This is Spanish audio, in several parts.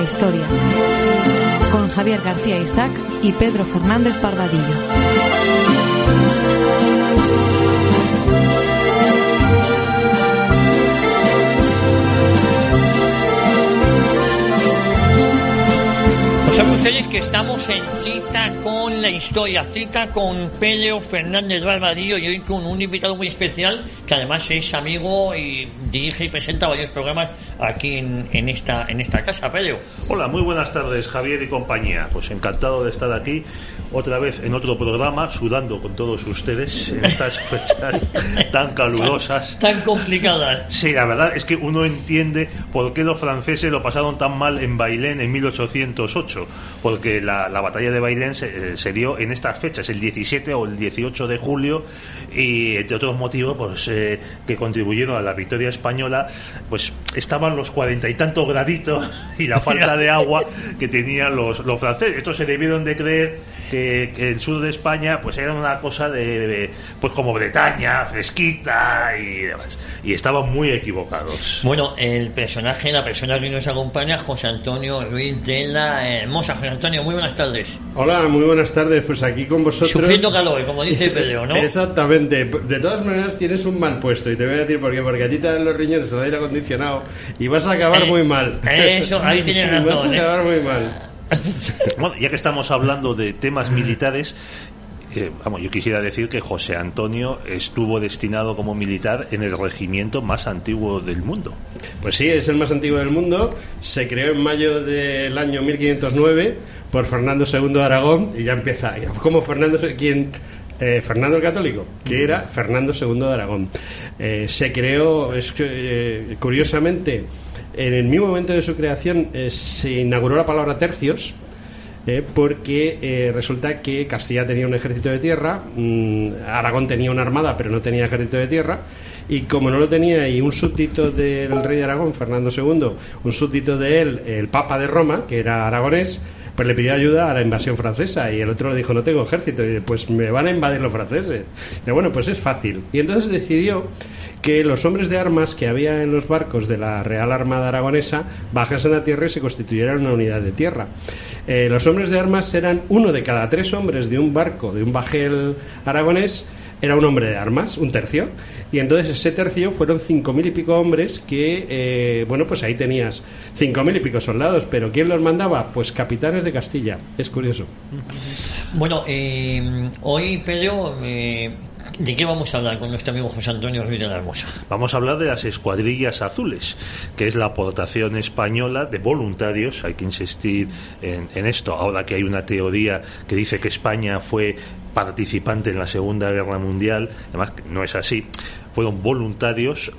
historia, con Javier García Isaac y Pedro Fernández Barbadillo. Saben ustedes que estamos en cita con la historia, cita con Pedro Fernández Barbadillo y hoy con un invitado muy especial que además es amigo y dirige y presenta varios programas aquí en esta casa. Pedro. Hola, muy buenas tardes, Javier y compañía. Pues encantado de estar aquí otra vez en otro programa, sudando con todos ustedes en estas fechas tan calurosas, tan complicadas. Sí, la verdad es que uno entiende por qué los franceses lo pasaron tan mal en Bailén en 1808, porque la batalla de Bailén se dio en estas fechas, el 17 o el 18 de julio, y entre otros motivos pues que contribuyeron a la victoria española, pues estaban los 40 y tantos graditos y la falta de agua que tenían los franceses. Estos se debieron de creer que el sur de España pues era una cosa de pues como Bretaña, fresquita y demás, y estaban muy equivocados. Bueno, la persona que nos acompaña, José Antonio Ruiz de la Hermosa. José Antonio, muy buenas tardes. Hola, muy buenas tardes, pues aquí con vosotros. Sufriendo calor, como dice Pedro, ¿no? Exactamente. De todas maneras tienes un mal puesto y te voy a decir por qué, porque a ti te dan los riñones el aire acondicionado y vas a acabar muy mal. Eso, ahí tienes razón. Vas a acabar muy mal. Bueno, ya que estamos hablando de temas militares, yo quisiera decir que José Antonio estuvo destinado como militar en el regimiento más antiguo del mundo. Pues sí, es el más antiguo del mundo. Se creó en mayo del año 1509 por Fernando II de Aragón y ya empieza como Fernando el Católico, que era Fernando II de Aragón. Se creó, curiosamente, en el mismo momento de su creación se inauguró la palabra tercios, porque resulta que Castilla tenía un ejército de tierra, Aragón tenía una armada pero no tenía ejército de tierra, y como no lo tenía, y un súbdito del rey de Aragón, Fernando II, un súbdito de él, el Papa de Roma, que era aragonés, pues le pidió ayuda a la invasión francesa, y el otro le dijo: no tengo ejército. Y pues me van a invadir los franceses. Y bueno, pues es fácil. Y entonces decidió que los hombres de armas que había en los barcos de la Real Armada Aragonesa bajasen a tierra y se constituyeran una unidad de tierra. Los hombres de armas eran 1 de cada 3 hombres de un barco, de un bajel aragonés, era un hombre de armas, un tercio, y entonces ese tercio fueron 5.000 y pico hombres que, pues ahí tenías 5.000 y pico soldados, pero ¿quién los mandaba? Pues capitanes de Castilla. Es curioso. Bueno, hoy, Pedro, ¿de qué vamos a hablar con nuestro amigo José Antonio Ruiz de la Hermosa? Vamos a hablar de las escuadrillas azules, que es la aportación española de voluntarios. Hay que insistir en esto, ahora que hay una teoría que dice que España fue participante en la Segunda Guerra Mundial. Además, no es así. Fueron voluntarios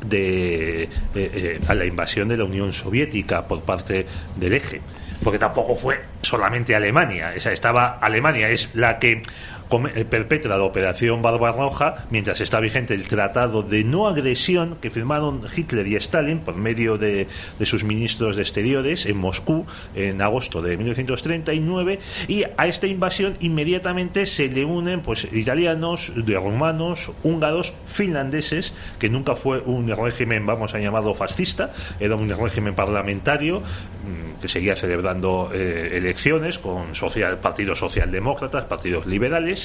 a la invasión de la Unión Soviética por parte del Eje, porque tampoco fue solamente Alemania. Estaba Alemania, es la que perpetra la operación Barbarroja, mientras está vigente el tratado de no agresión que firmaron Hitler y Stalin por medio de sus ministros de exteriores en Moscú en agosto de 1939, y a esta invasión inmediatamente se le unen pues italianos, rumanos, húngaros, finlandeses, que nunca fue un régimen, vamos a llamarlo fascista, era un régimen parlamentario que seguía celebrando elecciones con partidos socialdemócratas, partidos liberales,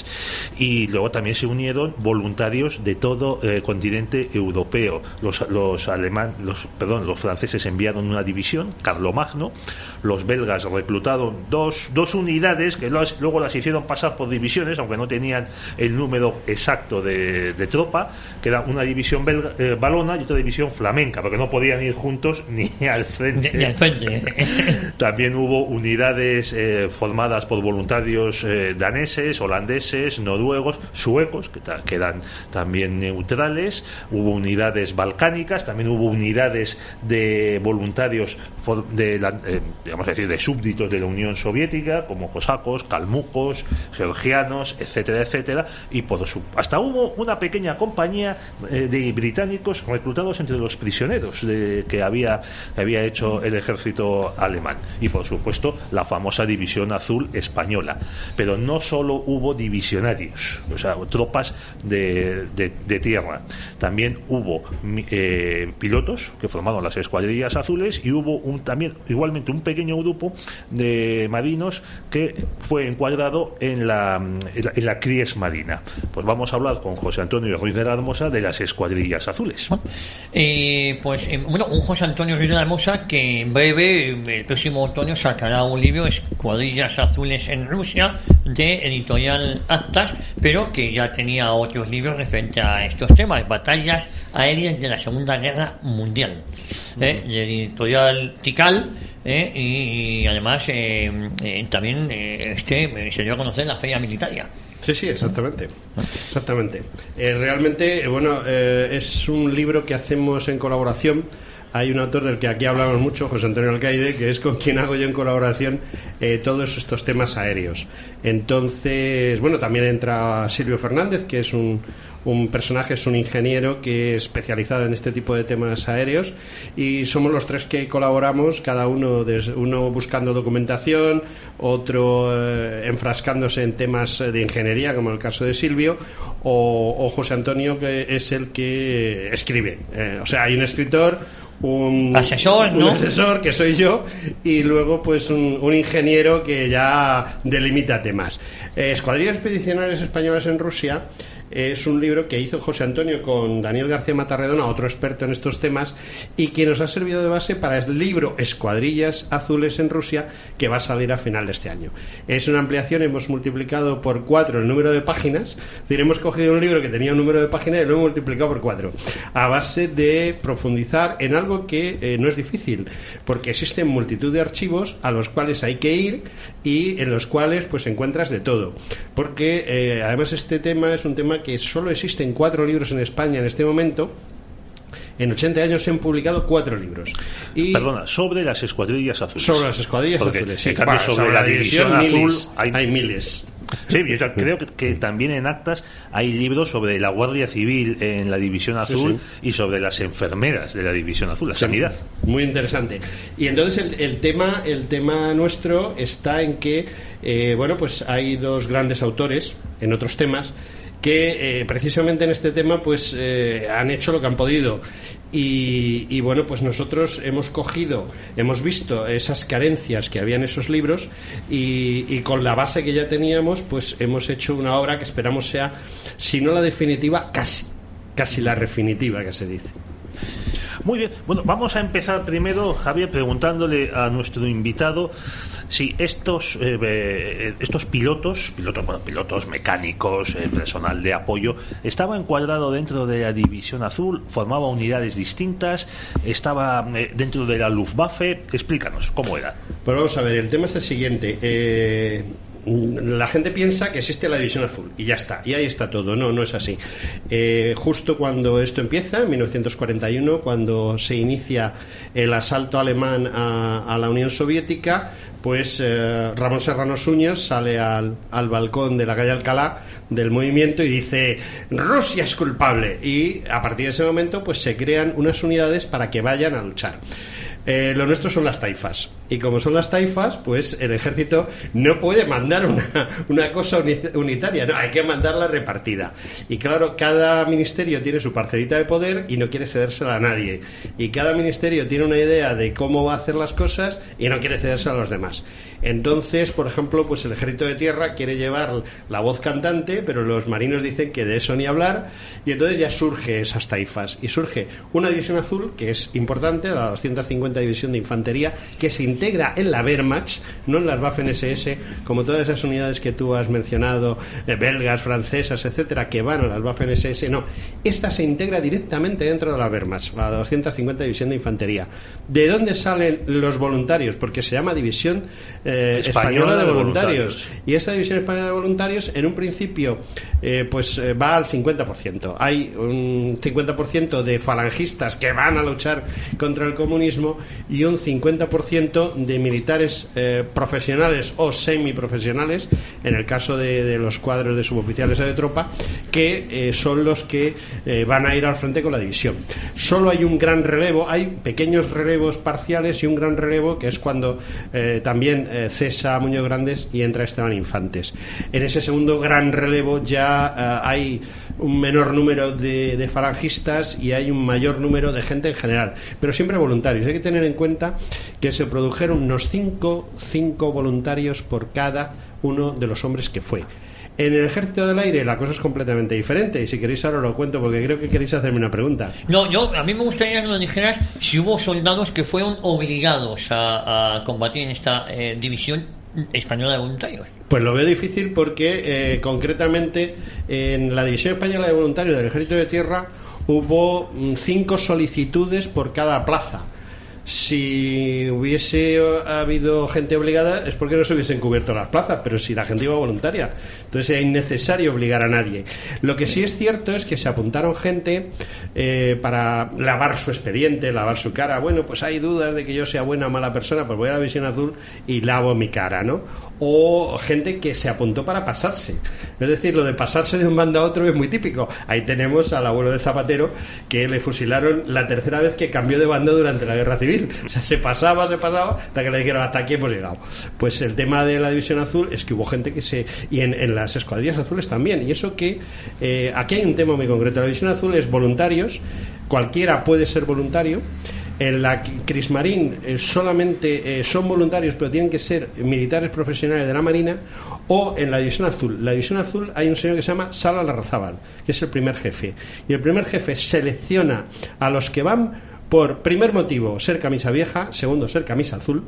y luego también se unieron voluntarios de todo el continente europeo. Los franceses enviaron una división, Carlomagno, los belgas reclutaron dos unidades que luego las hicieron pasar por divisiones, aunque no tenían el número exacto de tropa, que era una división valona y otra división flamenca, porque no podían ir juntos ni al frente. Ni al frente. También hubo unidades formadas por voluntarios daneses, holandeses, noruegos, suecos, que eran también neutrales. Hubo unidades balcánicas, también hubo unidades de voluntarios de súbditos de la Unión Soviética, como cosacos, calmucos, georgianos, etcétera, etcétera, y hasta hubo una pequeña compañía de británicos reclutados entre los prisioneros que había hecho el ejército alemán, y por supuesto la famosa división azul española. Pero no solo hubo división divisionarios, o sea, tropas de tierra. También hubo pilotos que formaron las escuadrillas azules, y hubo también igualmente un pequeño grupo de marinos que fue encuadrado en la Cries Marina. Pues vamos a hablar con José Antonio Ruiz de la Hermosa de las escuadrillas azules. Un José Antonio Ruiz de la Hermosa que en breve, el próximo otoño, sacará un libro, Escuadrillas Azules en Rusia, de editorial Actas, pero que ya tenía otros libros referentes a estos temas, batallas aéreas de la Segunda Guerra Mundial, de editorial Tikal, y además también se dio a conocer la Feria Militaria. Sí, exactamente. Realmente, es un libro que hacemos en colaboración. Hay un autor del que aquí hablamos mucho, José Antonio Alcaide, que es con quien hago yo en colaboración todos estos temas aéreos. Entonces, también entra Silvio Fernández, que es un personaje, es un ingeniero que es especializado en este tipo de temas aéreos, y somos los tres que colaboramos, cada uno buscando documentación, otro enfrascándose en temas de ingeniería, como el caso de Silvio, o José Antonio, que es el que escribe. Hay un escritor, un asesor, que soy yo, y luego pues un ingeniero que ya delimita temas. Escuadrillas Expedicionarias Españolas en Rusia es un libro que hizo José Antonio con Daniel García Matarredona, otro experto en estos temas, y que nos ha servido de base para el libro Escuadrillas Azules en Rusia, que va a salir a final de este año. Es una ampliación, hemos multiplicado por 4 el número de páginas. Es decir, hemos cogido un libro que tenía un número de páginas y lo hemos multiplicado por 4, a base de profundizar en algo que no es difícil, porque existen multitud de archivos a los cuales hay que ir y en los cuales pues encuentras de todo, porque además este tema es un tema que solo existen 4 libros en España en este momento. En 80 años se han publicado 4 libros. Sobre las escuadrillas azules. Sobre las escuadrillas azules, sí. En cambio, sobre la división azul hay miles. Sí, yo creo que también en Actas hay libros sobre la Guardia Civil en la División Azul, y sobre las enfermeras de la División Azul, la sanidad. Muy interesante. Y entonces el tema nuestro está en que pues hay 2 grandes autores en otros temas que precisamente en este tema pues han hecho lo que han podido, y pues nosotros hemos visto esas carencias que había en esos libros, y con la base que ya teníamos pues hemos hecho una obra que esperamos sea, si no la definitiva, casi la definitiva, que se dice. Muy bien, vamos a empezar primero, Javier, preguntándole a nuestro invitado si estos pilotos mecánicos, personal de apoyo, estaba encuadrado dentro de la División Azul, formaba unidades distintas, estaba dentro de la Luftwaffe. Explícanos, ¿cómo era? Pues vamos a ver, el tema es el siguiente. La gente piensa que existe la División Azul y ya está, y ahí está todo. No es así. Justo cuando esto empieza, en 1941, cuando se inicia el asalto alemán a la Unión Soviética, pues Ramón Serrano Suñers sale al balcón de la calle Alcalá del movimiento y dice: Rusia es culpable, y a partir de ese momento pues se crean unas unidades para que vayan a luchar. Lo nuestro son las taifas, y como son las taifas, pues el ejército no puede mandar una cosa unitaria, no, hay que mandarla repartida. Y claro, cada ministerio tiene su parcelita de poder y no quiere cedérsela a nadie, y cada ministerio tiene una idea de cómo va a hacer las cosas y no quiere cedérsela a los demás. Entonces, por ejemplo, pues el ejército de tierra quiere llevar la voz cantante, pero los marinos dicen que de eso ni hablar, y entonces ya surge esas taifas, y surge una división azul que es importante, la 250 División de Infantería, que se integra en la Wehrmacht, no en las Waffen-SS, como todas esas unidades que tú has mencionado, belgas, francesas, etcétera, que van a las Waffen-SS. No, esta se integra directamente dentro de la Wehrmacht, la 250 División de Infantería. ¿De dónde salen los voluntarios? Porque se llama División Española de Voluntarios, y esta División Española de Voluntarios en un principio va al 50%. Hay un 50% de falangistas que van a luchar contra el comunismo, y un 50% de militares profesionales o semiprofesionales, en el caso de los cuadros de suboficiales o de tropa, que son los que van a ir al frente con la división. Solo hay un gran relevo, hay pequeños relevos parciales y un gran relevo, que es cuando también cesa a Muñoz Grandes y entra Esteban Infantes. En ese segundo gran relevo ya hay un menor número de falangistas y hay un mayor número de gente en general, pero siempre voluntarios. Hay que tener en cuenta que se produjeron unos 5 voluntarios por cada uno de los hombres que fue. En el Ejército del Aire la cosa es completamente diferente, y si queréis ahora lo cuento porque creo que queréis hacerme una pregunta. No, a mí me gustaría que nos dijeras si hubo soldados que fueron obligados a combatir en esta división española de voluntarios. Pues lo veo difícil porque concretamente en la división española de voluntarios del Ejército de Tierra hubo 5 solicitudes por cada plaza. Si hubiese habido gente obligada es porque no se hubiesen cubierto las plazas, pero si la gente iba voluntaria, entonces era innecesario obligar a nadie. Lo que sí es cierto es que se apuntaron gente para lavar su expediente, lavar su cara. Bueno, pues hay dudas de que yo sea buena o mala persona, pues voy a la División Azul y lavo mi cara, ¿no? O gente que se apuntó para pasarse. Es decir, lo de pasarse de un bando a otro es muy típico. Ahí tenemos al abuelo de Zapatero, que le fusilaron la tercera vez que cambió de bando durante la Guerra Civil. O sea, se pasaba hasta que le dijeron hasta aquí hemos llegado. Pues el tema de la División Azul es que hubo gente que se... Y en las escuadrillas azules también. Y eso que... aquí hay un tema muy concreto. La División Azul es voluntarios. Cualquiera puede ser voluntario. En la Crismarín solamente son voluntarios, pero tienen que ser militares profesionales de la Marina. O en la División Azul. La División Azul hay un señor que se llama Sala Larrazábal, que es el primer jefe. Y el primer jefe selecciona a los que van por primer motivo, ser camisa vieja, segundo, ser camisa azul.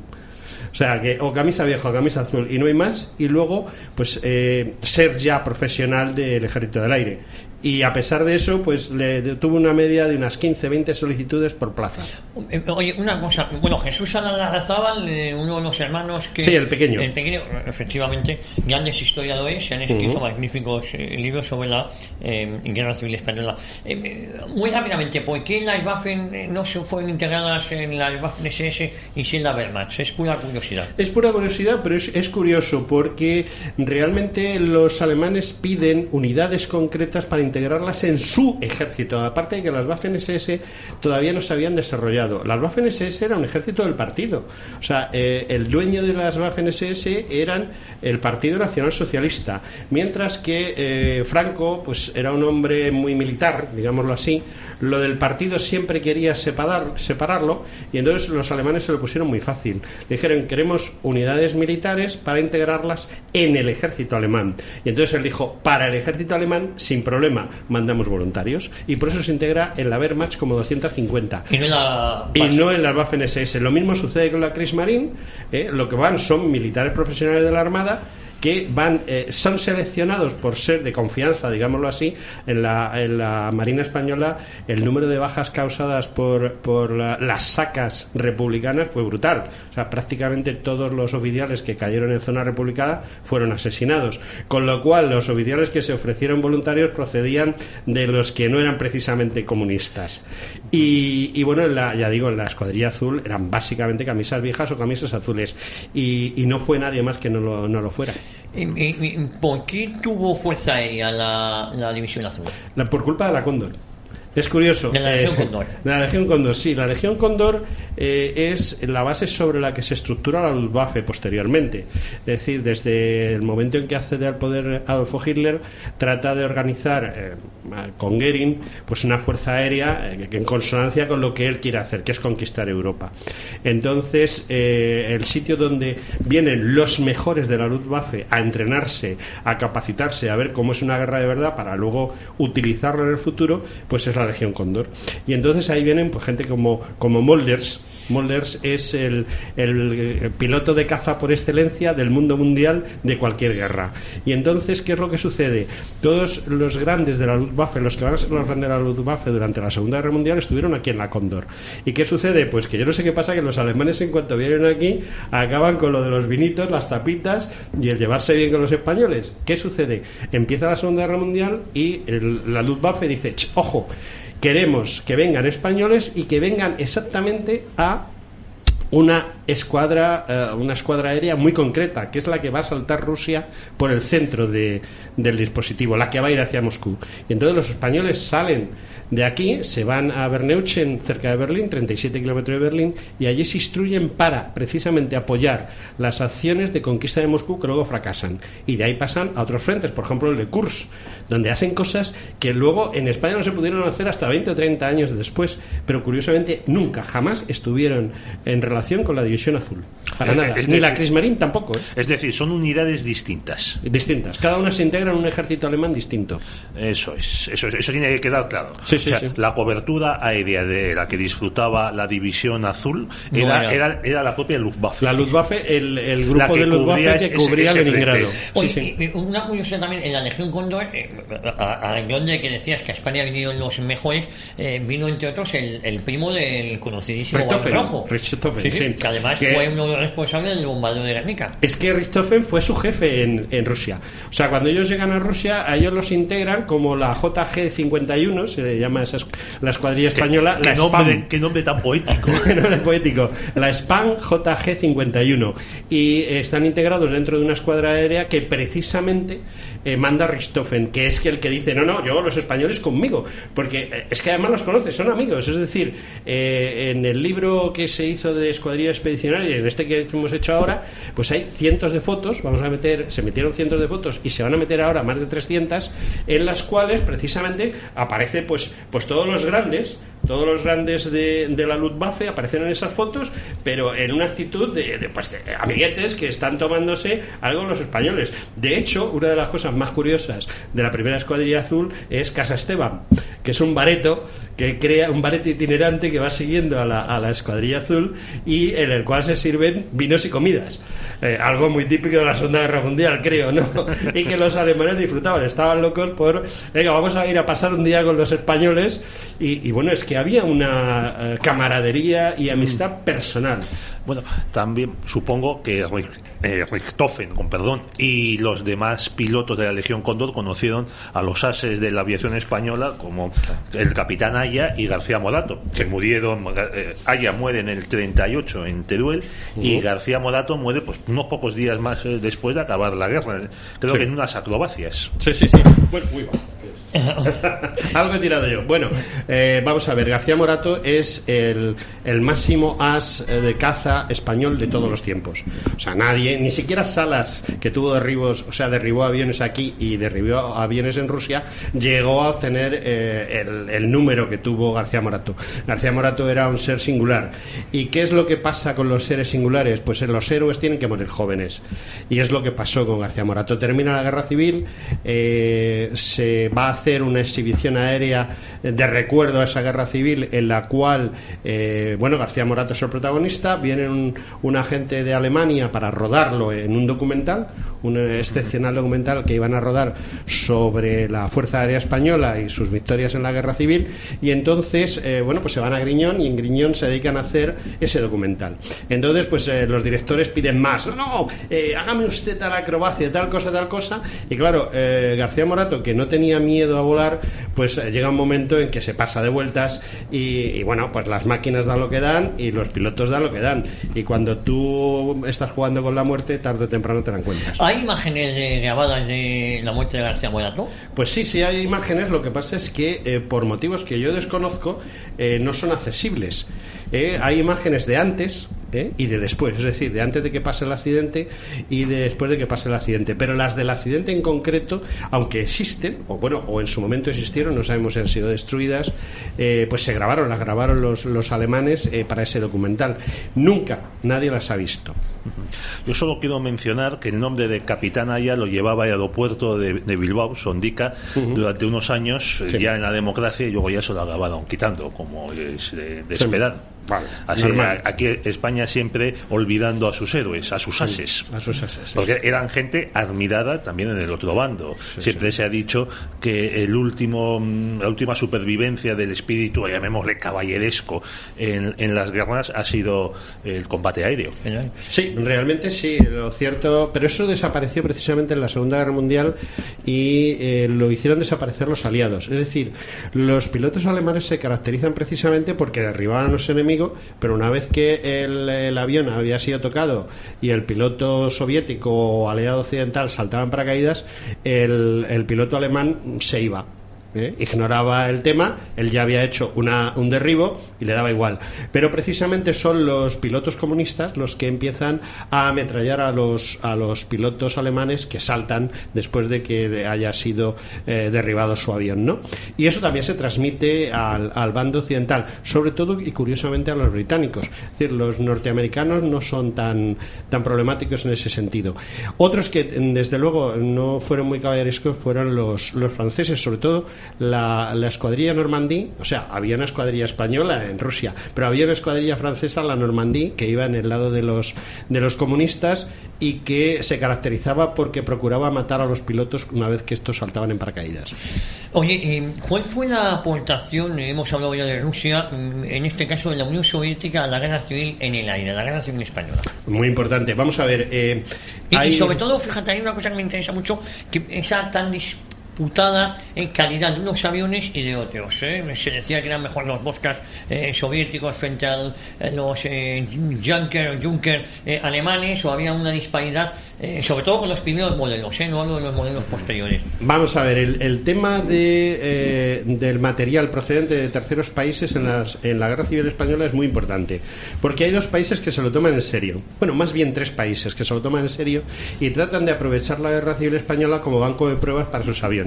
O sea, que o camisa vieja o camisa azul y no hay más. Y luego, pues, ser ya profesional del Ejército del Aire. Y a pesar de eso, pues tuvo una media de unas 15-20 solicitudes por plaza. Oye, una cosa, bueno, Jesús Larrazábal, uno de los hermanos que... Sí, el pequeño. El pequeño, efectivamente, grandes historiadores, se han escrito magníficos libros sobre la Guerra Civil Española. Muy rápidamente, ¿por qué las Waffen no se fueron integradas en las Waffen SS y sí en la Wehrmacht? Es pura curiosidad. Es pura curiosidad, pero es curioso porque realmente los alemanes piden unidades concretas para integrarlas en su ejército, aparte de que las Waffen SS todavía no se habían desarrollado. Las Waffen SS era un ejército del partido, o sea, el dueño de las Waffen SS eran el Partido Nacional Socialista, mientras que Franco pues era un hombre muy militar, digámoslo así. Lo del partido siempre quería separarlo, y entonces los alemanes se lo pusieron muy fácil. Le dijeron, queremos unidades militares para integrarlas en el ejército alemán, y entonces él dijo, para el ejército alemán sin problema mandamos voluntarios, y por eso se integra en la Wehrmacht como 250 y no en las Waffen SS. Lo mismo sucede con la Kriegsmarine. Lo que van son militares profesionales de la Armada que son seleccionados por ser de confianza, digámoslo así. En la Marina Española el número de bajas causadas por las sacas republicanas fue brutal. O sea, prácticamente todos los oficiales que cayeron en zona republicana fueron asesinados, con lo cual los oficiales que se ofrecieron voluntarios procedían de los que no eran precisamente comunistas. Y bueno, en la escuadrilla azul eran básicamente camisas viejas o camisas azules, y no fue nadie más que no lo fuera. ¿Por qué tuvo fuerza aérea la División Azul? Por culpa de la Cóndor. Es curioso. De la Legión Cóndor. De la Legión Cóndor, sí. La Legión Cóndor es la base sobre la que se estructura la Luftwaffe posteriormente. Es decir, desde el momento en que accede al poder Adolfo Hitler, trata de organizar con Goering pues una fuerza aérea en consonancia con lo que él quiere hacer, que es conquistar Europa. Entonces, el sitio donde vienen los mejores de la Luftwaffe a entrenarse, a capacitarse, a ver cómo es una guerra de verdad para luego utilizarlo en el futuro, pues es la Legión Cóndor. Y entonces ahí vienen pues gente como Mölders. Mölders es el piloto de caza por excelencia del mundo mundial de cualquier guerra. Y entonces, ¿qué es lo que sucede? Todos los grandes de la Luftwaffe, los que van a ser los grandes de la Luftwaffe durante la Segunda Guerra Mundial, estuvieron aquí en la Cóndor. ¿Y qué sucede? Pues que yo no sé qué pasa, que los alemanes, en cuanto vienen aquí, acaban con lo de los vinitos, las tapitas y el llevarse bien con los españoles. ¿Qué sucede? Empieza la Segunda Guerra Mundial y la Luftwaffe dice, ojo, queremos que vengan españoles y que vengan exactamente a una escuadra aérea muy concreta, que es la que va a saltar Rusia por el centro del dispositivo, la que va a ir hacia Moscú. Y entonces los españoles salen de aquí, se van a Berneuchen, cerca de Berlín, 37 kilómetros de Berlín, y allí se instruyen para precisamente apoyar las acciones de conquista de Moscú que luego fracasan. Y de ahí pasan a otros frentes, por ejemplo el de Kursk, donde hacen cosas que luego en España no se pudieron hacer hasta 20 o 30 años después, pero curiosamente nunca, jamás estuvieron en relación con la División Azul. Para nada. Ni la Kriegsmarine tampoco. Es decir, son unidades distintas. Distintas. Cada una se integra en un ejército alemán distinto. Eso tiene que quedar claro. Sí, sí, sí. La cobertura aérea de la que disfrutaba la División Azul era la propia Luftwaffe. La Luftwaffe, el grupo de Luftwaffe que cubría Leningrado. Sí. Una curiosidad también, en la Legión Cóndor, a donde que decías que a España vinieron los mejores, vino entre otros el primo del conocidísimo Barbarrojo. Sí, que además fue uno de los responsables del bombardeo de Guernica. Es que Richthofen fue su jefe en Rusia. O sea, cuando ellos llegan a Rusia, a ellos los integran como la JG-51, se le llama la escuadrilla española. ¿Qué nombre tan poético? Poético. La SPAN JG-51. Y están integrados dentro de una escuadra aérea que precisamente manda Richthofen, que es el que dice, no, yo los españoles conmigo. Porque es que además los conoce, son amigos. Es decir, en el libro que se hizo de escuadrilla expedicionaria y en este que hemos hecho ahora, pues hay cientos de fotos, se metieron cientos de fotos y se van a meter ahora más de 300, en las cuales precisamente aparece pues todos los grandes de la Luftwaffe aparecen en esas fotos, pero en una actitud de amiguetes que están tomándose algo los españoles. De hecho, una de las cosas más curiosas de la primera escuadrilla azul es Casa Esteban, que es un bareto que crea un bareto itinerante que va siguiendo a la escuadrilla azul y en el cual se sirven vinos y comidas. Algo muy típico de la Segunda Guerra Mundial, creo, ¿no? Y que los alemanes disfrutaban, estaban locos por, venga, vamos a ir a pasar un día con los españoles y bueno, es que había una camaradería y amistad personal. Bueno, también supongo que Richthofen, con perdón, y los demás pilotos de la Legión Cóndor conocieron a los ases de la aviación española como el capitán Aya y García Morato, que murieron. Aya muere en el 38 en Teruel y García Morato muere pues unos pocos días más después de acabar la guerra, creo que en unas acrobacias. Sí. Bueno, muy bien. Algo he tirado yo. Bueno, vamos a ver, García Morato es el máximo as de caza español de todos los tiempos. O sea, nadie, ni siquiera Salas, que tuvo derribos, o sea, derribó aviones aquí y derribó aviones en Rusia, llegó a obtener el número que tuvo García Morato. García Morato era un ser singular. ¿Y qué es lo que pasa con los seres singulares? Pues los héroes tienen que morir jóvenes. Y es lo que pasó con García Morato. Termina la guerra civil, se va a hacer una exhibición aérea de recuerdo a esa guerra civil en la cual García Morato es el protagonista. Viene un agente de Alemania para rodarlo en un documental, un excepcional documental que iban a rodar sobre la Fuerza Aérea Española y sus victorias en la guerra civil, y entonces se van a Griñón y en Griñón se dedican a hacer ese documental. Entonces los directores piden más, hágame usted tal acrobacia, tal cosa, y claro, García Morato, que no tenía miedo a volar, pues llega un momento en que se pasa de vueltas y las máquinas dan lo que dan y los pilotos dan lo que dan, y cuando tú estás jugando con la muerte, tarde o temprano te dan cuentas. ¿Hay imágenes grabadas de la muerte de García Morato? Pues sí hay imágenes. Lo que pasa es que por motivos que yo desconozco no son accesibles. Hay imágenes de antes y de después, es decir, de antes de que pase el accidente y de después de que pase el accidente, pero las del accidente en concreto, aunque existen, o en su momento existieron, no sabemos si han sido destruidas, pues las grabaron los alemanes para ese documental. Nunca nadie las ha visto. Yo solo quiero mencionar que el nombre de Capitán Aya lo llevaba el aeropuerto de Bilbao, Sondica, durante unos años, ya en la democracia, y luego ya se lo acabaron quitando, como es de esperar. Vale, así, aquí España siempre olvidando a sus héroes, a sus ases, porque eran gente admirada también en el otro bando. Siempre se ha dicho que la última supervivencia del espíritu, llamémosle caballeresco, en las guerras ha sido el combate aéreo. Sí, realmente sí, lo cierto, pero eso desapareció precisamente en la Segunda Guerra Mundial y lo hicieron desaparecer los aliados. Es decir, los pilotos alemanes se caracterizan precisamente porque derribaban a los enemigos enemigo, pero una vez que el avión había sido tocado y el piloto soviético o aliado occidental saltaba en paracaídas, el piloto alemán se iba. Ignoraba el tema, él ya había hecho un derribo y le daba igual. Pero precisamente son los pilotos comunistas los que empiezan a ametrallar a los pilotos alemanes que saltan después de que haya sido derribado su avión, ¿no? Y eso también se transmite al bando occidental, sobre todo y curiosamente a los británicos. Es decir, los norteamericanos no son tan problemáticos en ese sentido. Otros que desde luego no fueron muy caballerescos fueron los franceses, sobre todo la escuadrilla Normandí. O sea, había una escuadrilla española en Rusia, pero había una escuadrilla francesa, la Normandí, que iba en el lado de los comunistas y que se caracterizaba porque procuraba matar a los pilotos una vez que estos saltaban en paracaídas. Oye, ¿cuál fue la aportación, hemos hablado ya de Rusia, en este caso de la Unión Soviética, a la guerra civil en el aire, a la guerra civil española? Muy importante. Vamos a ver. Y sobre todo, fíjate, hay una cosa que me interesa mucho, que esa tan disputada en calidad de unos aviones y de otros. Se decía que eran mejor los Boscas soviéticos frente a los Junker alemanes, o había una disparidad, sobre todo con los primeros modelos, no hablo de los modelos posteriores. Vamos a ver, el tema del material procedente de terceros países en la Guerra Civil Española es muy importante, porque hay dos países que se lo toman en serio, bueno, más bien tres países que se lo toman en serio y tratan de aprovechar la Guerra Civil Española como banco de pruebas para sus aviones.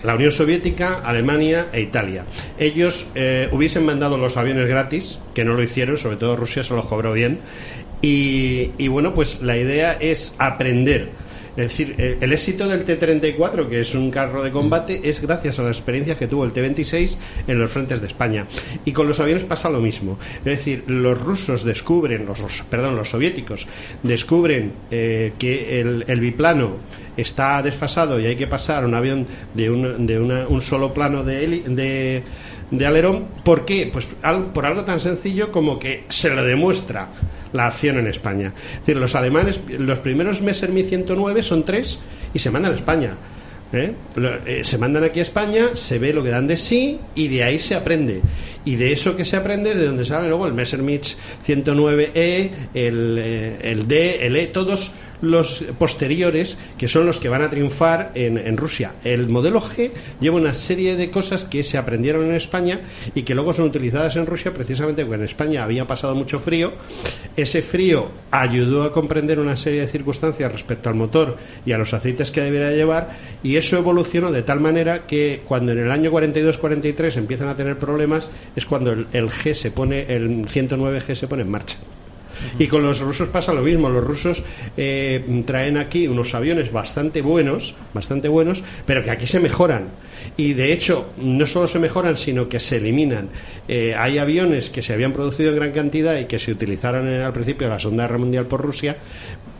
La Unión Soviética, Alemania e Italia. Ellos hubiesen mandado los aviones gratis, que no lo hicieron, sobre todo Rusia se los cobró bien, y bueno, pues la idea es aprender. Es decir, el éxito del T-34, que es un carro de combate, es gracias a las experiencias que tuvo el T-26 en los frentes de España. Y con los aviones pasa lo mismo. Es decir, los soviéticos descubren que el biplano está desfasado y hay que pasar a un avión de un solo plano de alerón. ¿Por qué? Pues por algo tan sencillo como que se lo demuestra la acción en España. Es decir, los alemanes, los primeros Messerschmitt 109 son 3 y se mandan a España. Se mandan aquí a España, se ve lo que dan de sí y de ahí se aprende. Y de eso que se aprende es de donde sale luego el Messerschmitt 109E, el D, el E, todos los posteriores, que son los que van a triunfar en Rusia. El modelo G lleva una serie de cosas que se aprendieron en España y que luego son utilizadas en Rusia, precisamente porque en España había pasado mucho frío. Ese frío ayudó a comprender una serie de circunstancias respecto al motor y a los aceites que debería llevar, y eso evolucionó de tal manera que cuando en el año 42-43 empiezan a tener problemas es cuando el 109G se pone en marcha. Y con los rusos pasa lo mismo. Los rusos traen aquí unos aviones bastante buenos, pero que aquí se mejoran. Y de hecho, no solo se mejoran, sino que se eliminan. Hay aviones que se habían producido en gran cantidad y que se utilizaron al principio de la Segunda Guerra Mundial por Rusia,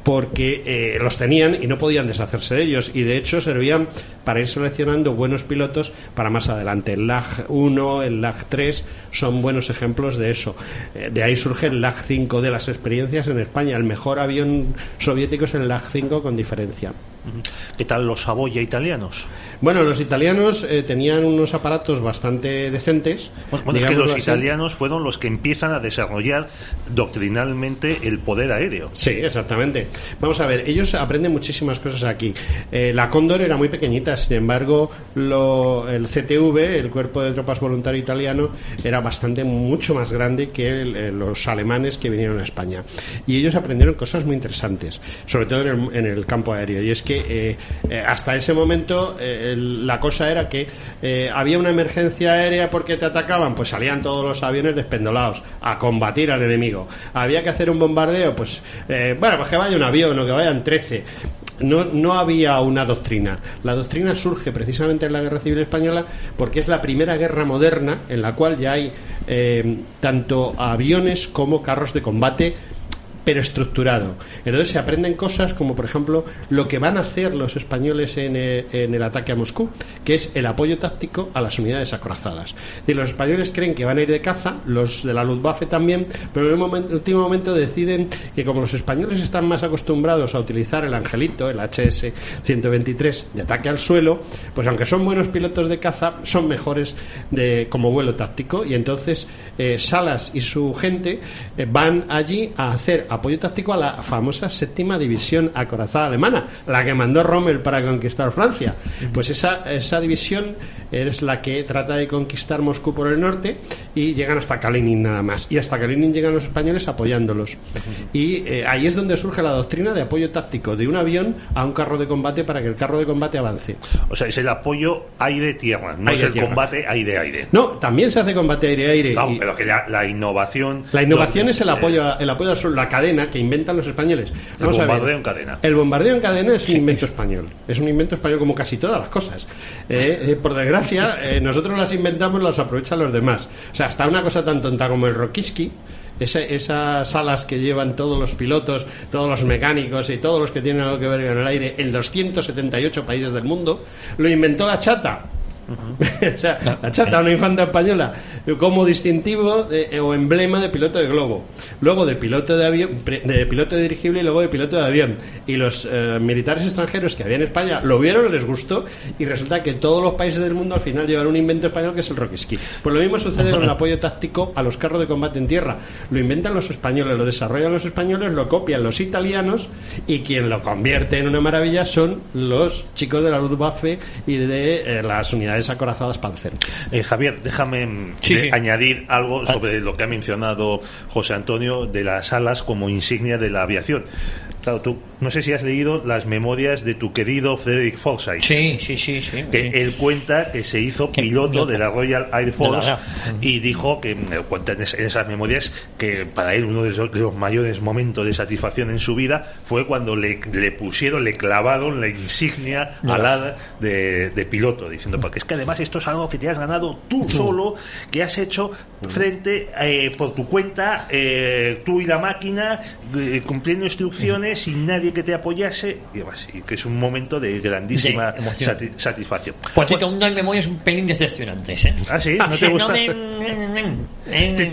porque los tenían y no podían deshacerse de ellos, y de hecho servían para ir seleccionando buenos pilotos para más adelante. El LAG-1, el LAG-3 son buenos ejemplos de eso. De ahí surge el LAG-5 de las experiencias en España. El mejor avión soviético es el LAG-5 con diferencia. ¿Qué tal los Savoia italianos? Bueno, los italianos tenían unos aparatos bastante decentes. Bueno, es que los italianos fueron los que empiezan a desarrollar doctrinalmente el poder aéreo. Sí, exactamente. Vamos a ver, ellos aprenden muchísimas cosas aquí. La Cóndor era muy pequeñita, sin embargo, el CTV, el Cuerpo de Tropas Voluntario Italiano, era mucho más grande que los alemanes que vinieron a España. Y ellos aprendieron cosas muy interesantes, sobre todo en el campo aéreo. Y es que hasta ese momento la cosa era que había una emergencia aérea porque te atacaban, pues salían todos los aviones despendolados a combatir al enemigo. Había que hacer un bombardeo, pues pues que vaya un avión o que vayan 13. No había una doctrina. La doctrina surge precisamente en la Guerra Civil Española porque es la primera guerra moderna en la cual ya hay tanto aviones como carros de combate pero estructurado. Entonces se aprenden cosas como, por ejemplo, lo que van a hacer los españoles en el ataque a Moscú, que es el apoyo táctico a las unidades acorazadas. Es decir, los españoles creen que van a ir de caza, los de la Luftwaffe también, pero en el último momento deciden que, como los españoles están más acostumbrados a utilizar el Angelito, el HS-123 de ataque al suelo, pues aunque son buenos pilotos de caza, son mejores como vuelo táctico, y entonces Salas y su gente van allí a hacer apoyo táctico a la famosa 7ª división acorazada alemana, la que mandó Rommel para conquistar Francia. Pues esa división es la que trata de conquistar Moscú por el norte, y llegan hasta Kalinin nada más, y hasta Kalinin llegan los españoles apoyándolos, y ahí es donde surge la doctrina de apoyo táctico de un avión a un carro de combate para que el carro de combate avance. O sea, es el apoyo aire-tierra, no es el combate aire-aire. No, también se hace combate aire-aire. No, pero que la innovación... La innovación es el apoyo al sur, la cadena que inventan los españoles. Vamos el bombardeo en cadena. El bombardeo en cadena es un invento español. Es un invento español como casi todas las cosas. Por desgracia, nosotros las inventamos, las aprovechan los demás. O sea, hasta una cosa tan tonta como el Rokiski, esas alas que llevan todos los pilotos, todos los mecánicos y todos los que tienen algo que ver con el aire en 278 países del mundo, lo inventó la Chata. O sea, la Chata, una infanta española, como distintivo o emblema de piloto de globo, luego de piloto de avión, de piloto de dirigible, y luego de piloto de avión. Y los militares extranjeros que había en España lo vieron, les gustó, y resulta que todos los países del mundo al final llevan un invento español, que es el Rokiski. Pues lo mismo sucede con el apoyo táctico a los carros de combate en tierra. Lo inventan los españoles, lo desarrollan los españoles, lo copian los italianos, y quien lo convierte en una maravilla son los chicos de la Luftwaffe y de las unidades acorazadas Panzer. Javier, déjame añadir algo sobre lo que ha mencionado José Antonio de las alas como insignia de la aviación. Claro, tú no sé si has leído las memorias de tu querido Frederick Forsyth. Sí. Él cuenta que se hizo piloto de la Royal Air Force, y dijo que cuenta en esas memorias que para él uno de los mayores momentos de satisfacción en su vida fue cuando le clavaron la insignia alada de piloto, diciendo, porque es que además esto es algo que te has ganado tú solo, que has hecho frente por tu cuenta, tú y la máquina, cumpliendo instrucciones sin nadie que te apoyase, y demás, y que es un momento de grandísima satisfacción. Por cierto, unas memorias un pelín decepcionantes, ¿eh? ¿Ah, sí? ¿No te gusta?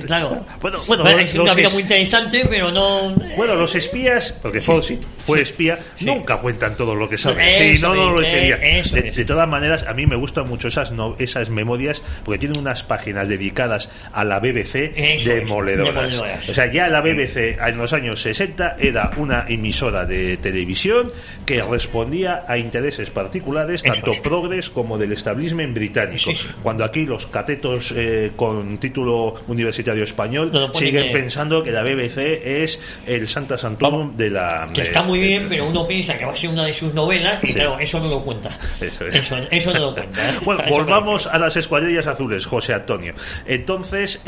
Claro. Bueno, es una vida muy interesante, pero no... Bueno, los espías, porque Forsyth fue espía, nunca cuentan todo lo que saben. Sí, no lo sería. De todas maneras, a mí me gustan mucho esas memorias, porque tienen unas páginas dedicadas a la BBC demoledoras. O sea, ya la BBC en los años 60 era una emisora de televisión que respondía a intereses particulares, tanto progres como del establishment británico. Cuando aquí los catetos con título universitario español siguen pensando que la BBC es el Santa Santorum de la... Que está muy bien, pero uno piensa que va a ser una de sus novelas, y claro, eso no lo cuenta. Eso no lo cuenta. Bueno, volvamos a las escuadrillas azules, José Antonio. Entonces,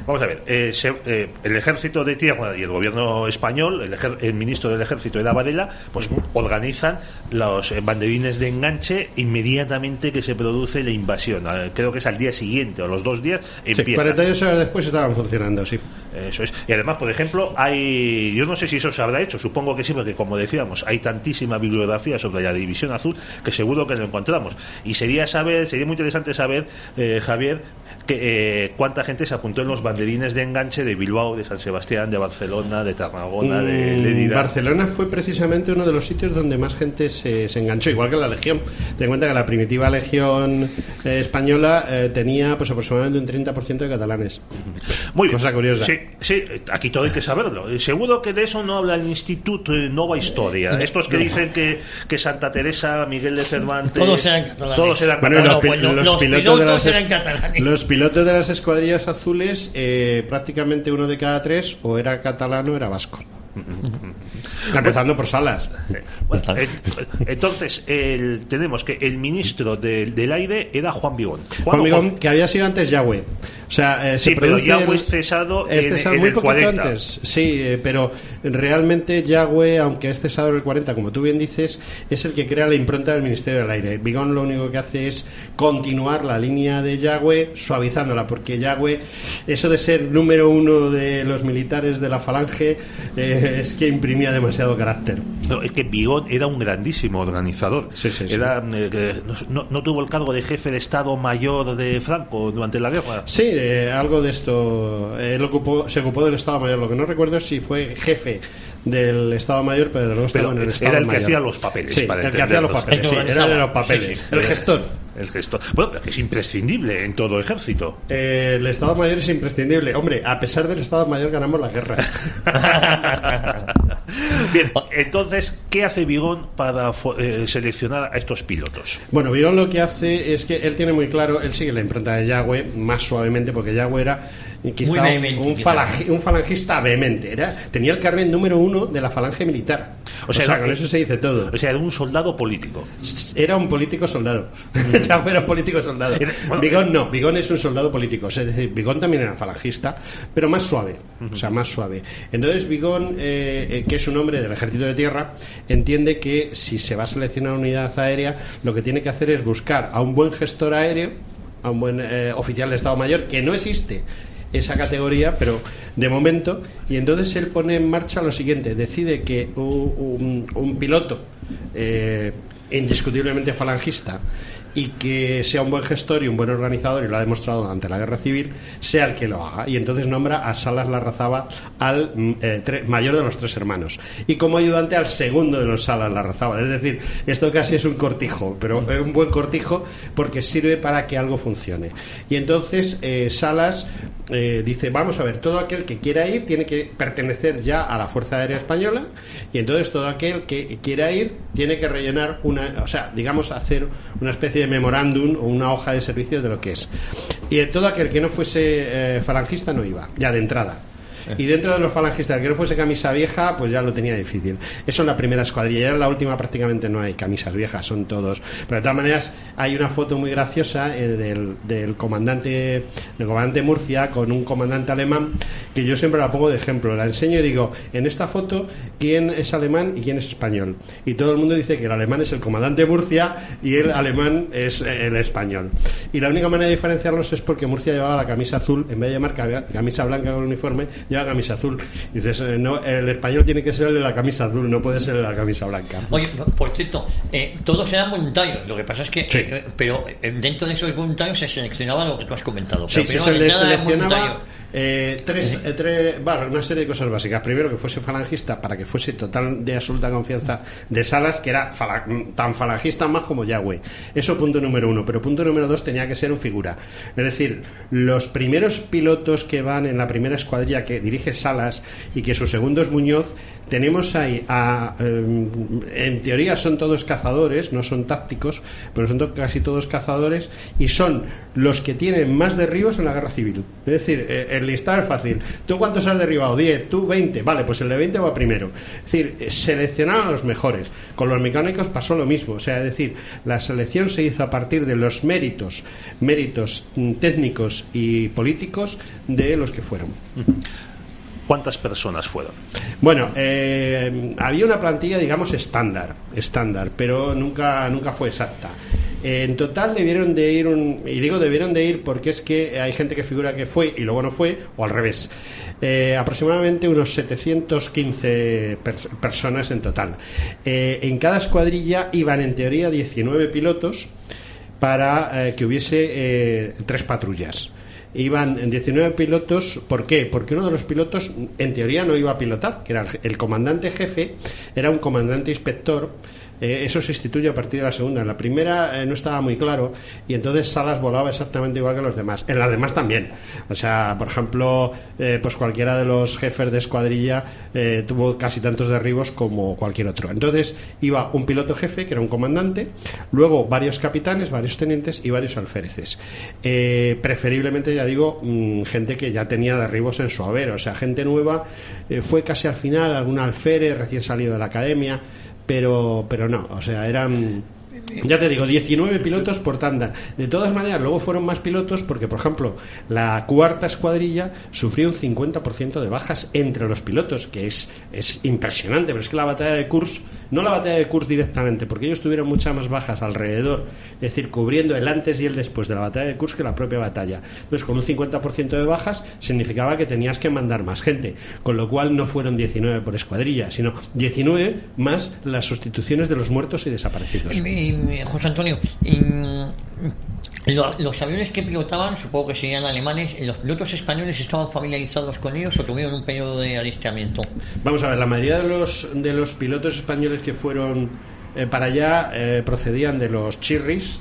vamos a ver, el ejército de tierra y el gobierno español, el ministro del ejército era Varela, pues organizan los banderines de enganche inmediatamente que se produce la invasión. Creo que es al día siguiente o los 2 días empieza. 48 horas después estaban funcionando, sí. Eso es. Y además, por ejemplo, yo no sé si eso se habrá hecho, supongo que sí, porque como decíamos, hay tantísima bibliografía sobre la División Azul que seguro que lo encontramos. Y sería muy interesante saber, Javier, cuánta gente se apuntó en los banderines de enganche de Bilbao, de San Sebastián, de Barcelona, de Tarragona, de Lérida. Barcelona fue precisamente uno de los sitios donde más gente se enganchó, igual que la Legión. Ten en cuenta que la primitiva Legión española tenía pues aproximadamente un 30% de catalanes. Muy bien. Cosa curiosa. Sí, aquí todo hay que saberlo. Seguro que de eso no habla el Instituto Nova Historia. Estos que dicen que Santa Teresa, Miguel de Cervantes... Todos eran catalanes. Los pilotos eran catalanes. Los pilotos de las escuadrillas azules, prácticamente 1 de cada 3 o era catalán o era vasco. Empezando por Salas. Bueno, entonces tenemos que el ministro del aire era Juan Vigón. Juan Vigón, que había sido antes Yagüe. O sea, pero Yagüe es cesado en muy el poquito 40. Antes. Sí, pero realmente Yagüe, aunque es cesado en el 40, como tú bien dices, es el que crea la impronta del Ministerio del Aire. Vigón lo único que hace es continuar la línea de Yagüe, suavizándola, porque Yagüe, eso de ser número 1 de los militares de la Falange, es que imprimía demasiado carácter. No, es que Vigón era un grandísimo organizador. Sí. Era, no tuvo el cargo de jefe de Estado Mayor de Franco durante la guerra. Sí, algo de esto. Él se ocupó del Estado Mayor. Lo que no recuerdo es si fue jefe del Estado Mayor, pero luego estaba en el Estado Era el Mayor. que hacía los papeles. Sí, para el que hacía los papeles. Sí, era de los papeles. Sí. El gestor. El gestor. Bueno, pero que es imprescindible en todo ejército. El Estado Mayor es imprescindible. Hombre, a pesar del Estado Mayor ganamos la guerra. Bien, entonces, ¿qué hace Vigón para seleccionar a estos pilotos? Bueno, Vigón lo que hace es que él tiene muy claro, él sigue la impronta de Yagüe más suavemente, porque Yagüe era quizá un falangista vehemente. Tenía el carnet número 1 de la falange militar. O sea, con eso se dice todo. O sea, era un soldado político. Era un político soldado. Yagüe era un político soldado. Vigón no, Vigón es un soldado político. O sea, es decir, Vigón también era falangista, pero más suave. O sea, más suave. Entonces Vigón, que es un hombre del ejército de tierra, entiende que si se va a seleccionar una unidad aérea, lo que tiene que hacer es buscar a un buen gestor aéreo, a un buen oficial de Estado Mayor, que no existe esa categoría, pero de momento, y entonces él pone en marcha lo siguiente: decide que un piloto indiscutiblemente falangista y que sea un buen gestor y un buen organizador, y lo ha demostrado durante la guerra civil, sea el que lo haga, y entonces nombra a Salas Larrazábal al mayor de los 3 hermanos, y como ayudante al segundo de los Salas Larrazábal. Es decir, esto casi es un cortijo, pero un buen cortijo, porque sirve para que algo funcione. Y entonces Salas dice: vamos a ver, todo aquel que quiera ir tiene que pertenecer ya a la Fuerza Aérea Española, y entonces todo aquel que quiera ir tiene que rellenar hacer una especie de memorándum o una hoja de servicio de lo que es. Y todo aquel que no fuese falangista no iba, ya de entrada. Y dentro de los falangistas, el que no fuese camisa vieja, pues ya lo tenía difícil. Eso en la primera escuadrilla. Ya en la última prácticamente no hay camisas viejas, son todos. Pero de todas maneras hay una foto muy graciosa del comandante Murcia con un comandante alemán, que yo siempre la pongo de ejemplo. La enseño y digo: en esta foto, ¿quién es alemán y quién es español? Y todo el mundo dice que el alemán es el comandante Murcia y el alemán es el español. Y la única manera de diferenciarlos es porque Murcia llevaba la camisa azul, en vez de llevar camisa blanca con el uniforme, lleva camisa azul. Y dices: no, el español tiene que ser el de la camisa azul, no puede ser el de la camisa blanca. Oye, por cierto, todos eran voluntarios. Lo que pasa es que sí. Pero dentro de esos voluntarios se seleccionaba lo que tú has comentado. Sí, pero se les seleccionaba una serie de cosas básicas. Primero, que fuese falangista, para que fuese total de absoluta confianza de Salas, que era tan falangista más como Yagüe. Eso, punto número 1. Pero punto número 2, tenía que ser un figura. Es decir, los primeros pilotos que van en la primera escuadrilla que dirige Salas y que su segundo es Muñoz, tenemos ahí en teoría son todos cazadores, no son tácticos, pero son casi todos cazadores, y son los que tienen más derribos en la guerra civil. Es decir, el listado es fácil. ¿Tú cuántos has derribado? 10. ¿Tú 20? Vale, pues el de 20 va primero. Es decir, seleccionaron a los mejores. Con los mecánicos pasó lo mismo. O sea, es decir, la selección se hizo a partir de los méritos técnicos y políticos de los que fueron. ¿Cuántas personas fueron? Bueno, había una plantilla, digamos, estándar, pero nunca fue exacta. En total debieron de ir debieron de ir porque es que hay gente que figura que fue y luego no fue, o al revés. Aproximadamente unos 715 personas en total. En cada escuadrilla iban en teoría 19 pilotos para que hubiese 3 patrullas. Iban 19 pilotos. ¿Por qué? Porque uno de los pilotos en teoría no iba a pilotar, que era el comandante jefe, era un comandante inspector. Eso se instituye a partir de la segunda. En la primera no estaba muy claro, y entonces Salas volaba exactamente igual que los demás. En las demás también. O sea, por ejemplo, pues cualquiera de los jefes de escuadrilla tuvo casi tantos derribos como cualquier otro. Entonces iba un piloto jefe, que era un comandante, luego varios capitanes, varios tenientes y varios alféreces. Preferiblemente, ya digo, gente que ya tenía derribos en su haber. O sea, gente nueva. Fue casi al final algún alférez recién salido de la academia. Pero no, o sea, eran Ya te digo, 19 pilotos por tanda. De todas maneras, luego fueron más pilotos porque, por ejemplo, la cuarta escuadrilla sufrió un 50% de bajas entre los pilotos, que es impresionante. Pero es que la batalla de Kursk, no la batalla de Kursk directamente, porque ellos tuvieron muchas más bajas alrededor, es decir, cubriendo el antes y el después de la batalla de Kursk que la propia batalla. Entonces, con un 50% de bajas significaba que tenías que mandar más gente, con lo cual no fueron 19 por escuadrilla, sino 19 más las sustituciones de los muertos y desaparecidos. José Antonio, los aviones que pilotaban, supongo que serían alemanes, ¿los pilotos españoles estaban familiarizados con ellos o tuvieron un periodo de adiestramiento? Vamos a ver, la mayoría de los pilotos españoles que fueron para allá procedían de los Chirris,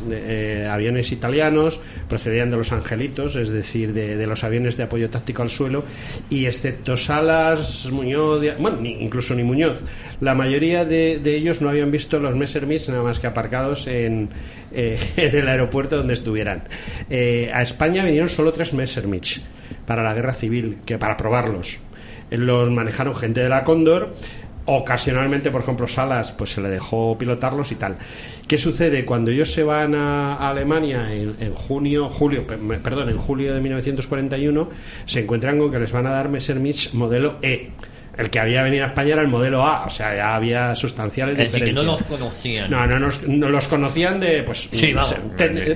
aviones italianos, procedían de los Angelitos, es decir, de los aviones de apoyo táctico al suelo, y excepto Salas, Muñoz, incluso ni Muñoz, la mayoría de ellos no habían visto los Messerschmitt nada más que aparcados en el aeropuerto donde estuvieran. A España vinieron solo 3 Messerschmitt para la guerra civil, que para probarlos. Los manejaron gente de la Cóndor. Ocasionalmente, por ejemplo, Salas, pues se le dejó pilotarlos y tal. ¿Qué sucede? Cuando ellos se van a Alemania en julio de 1941, se encuentran con que les van a dar Messerschmitt modelo E. El que había venido a España era el modelo A, o sea, ya había sustanciales diferencias. Es decir, que no los conocían. No los conocían de, pues... Sí, vamos.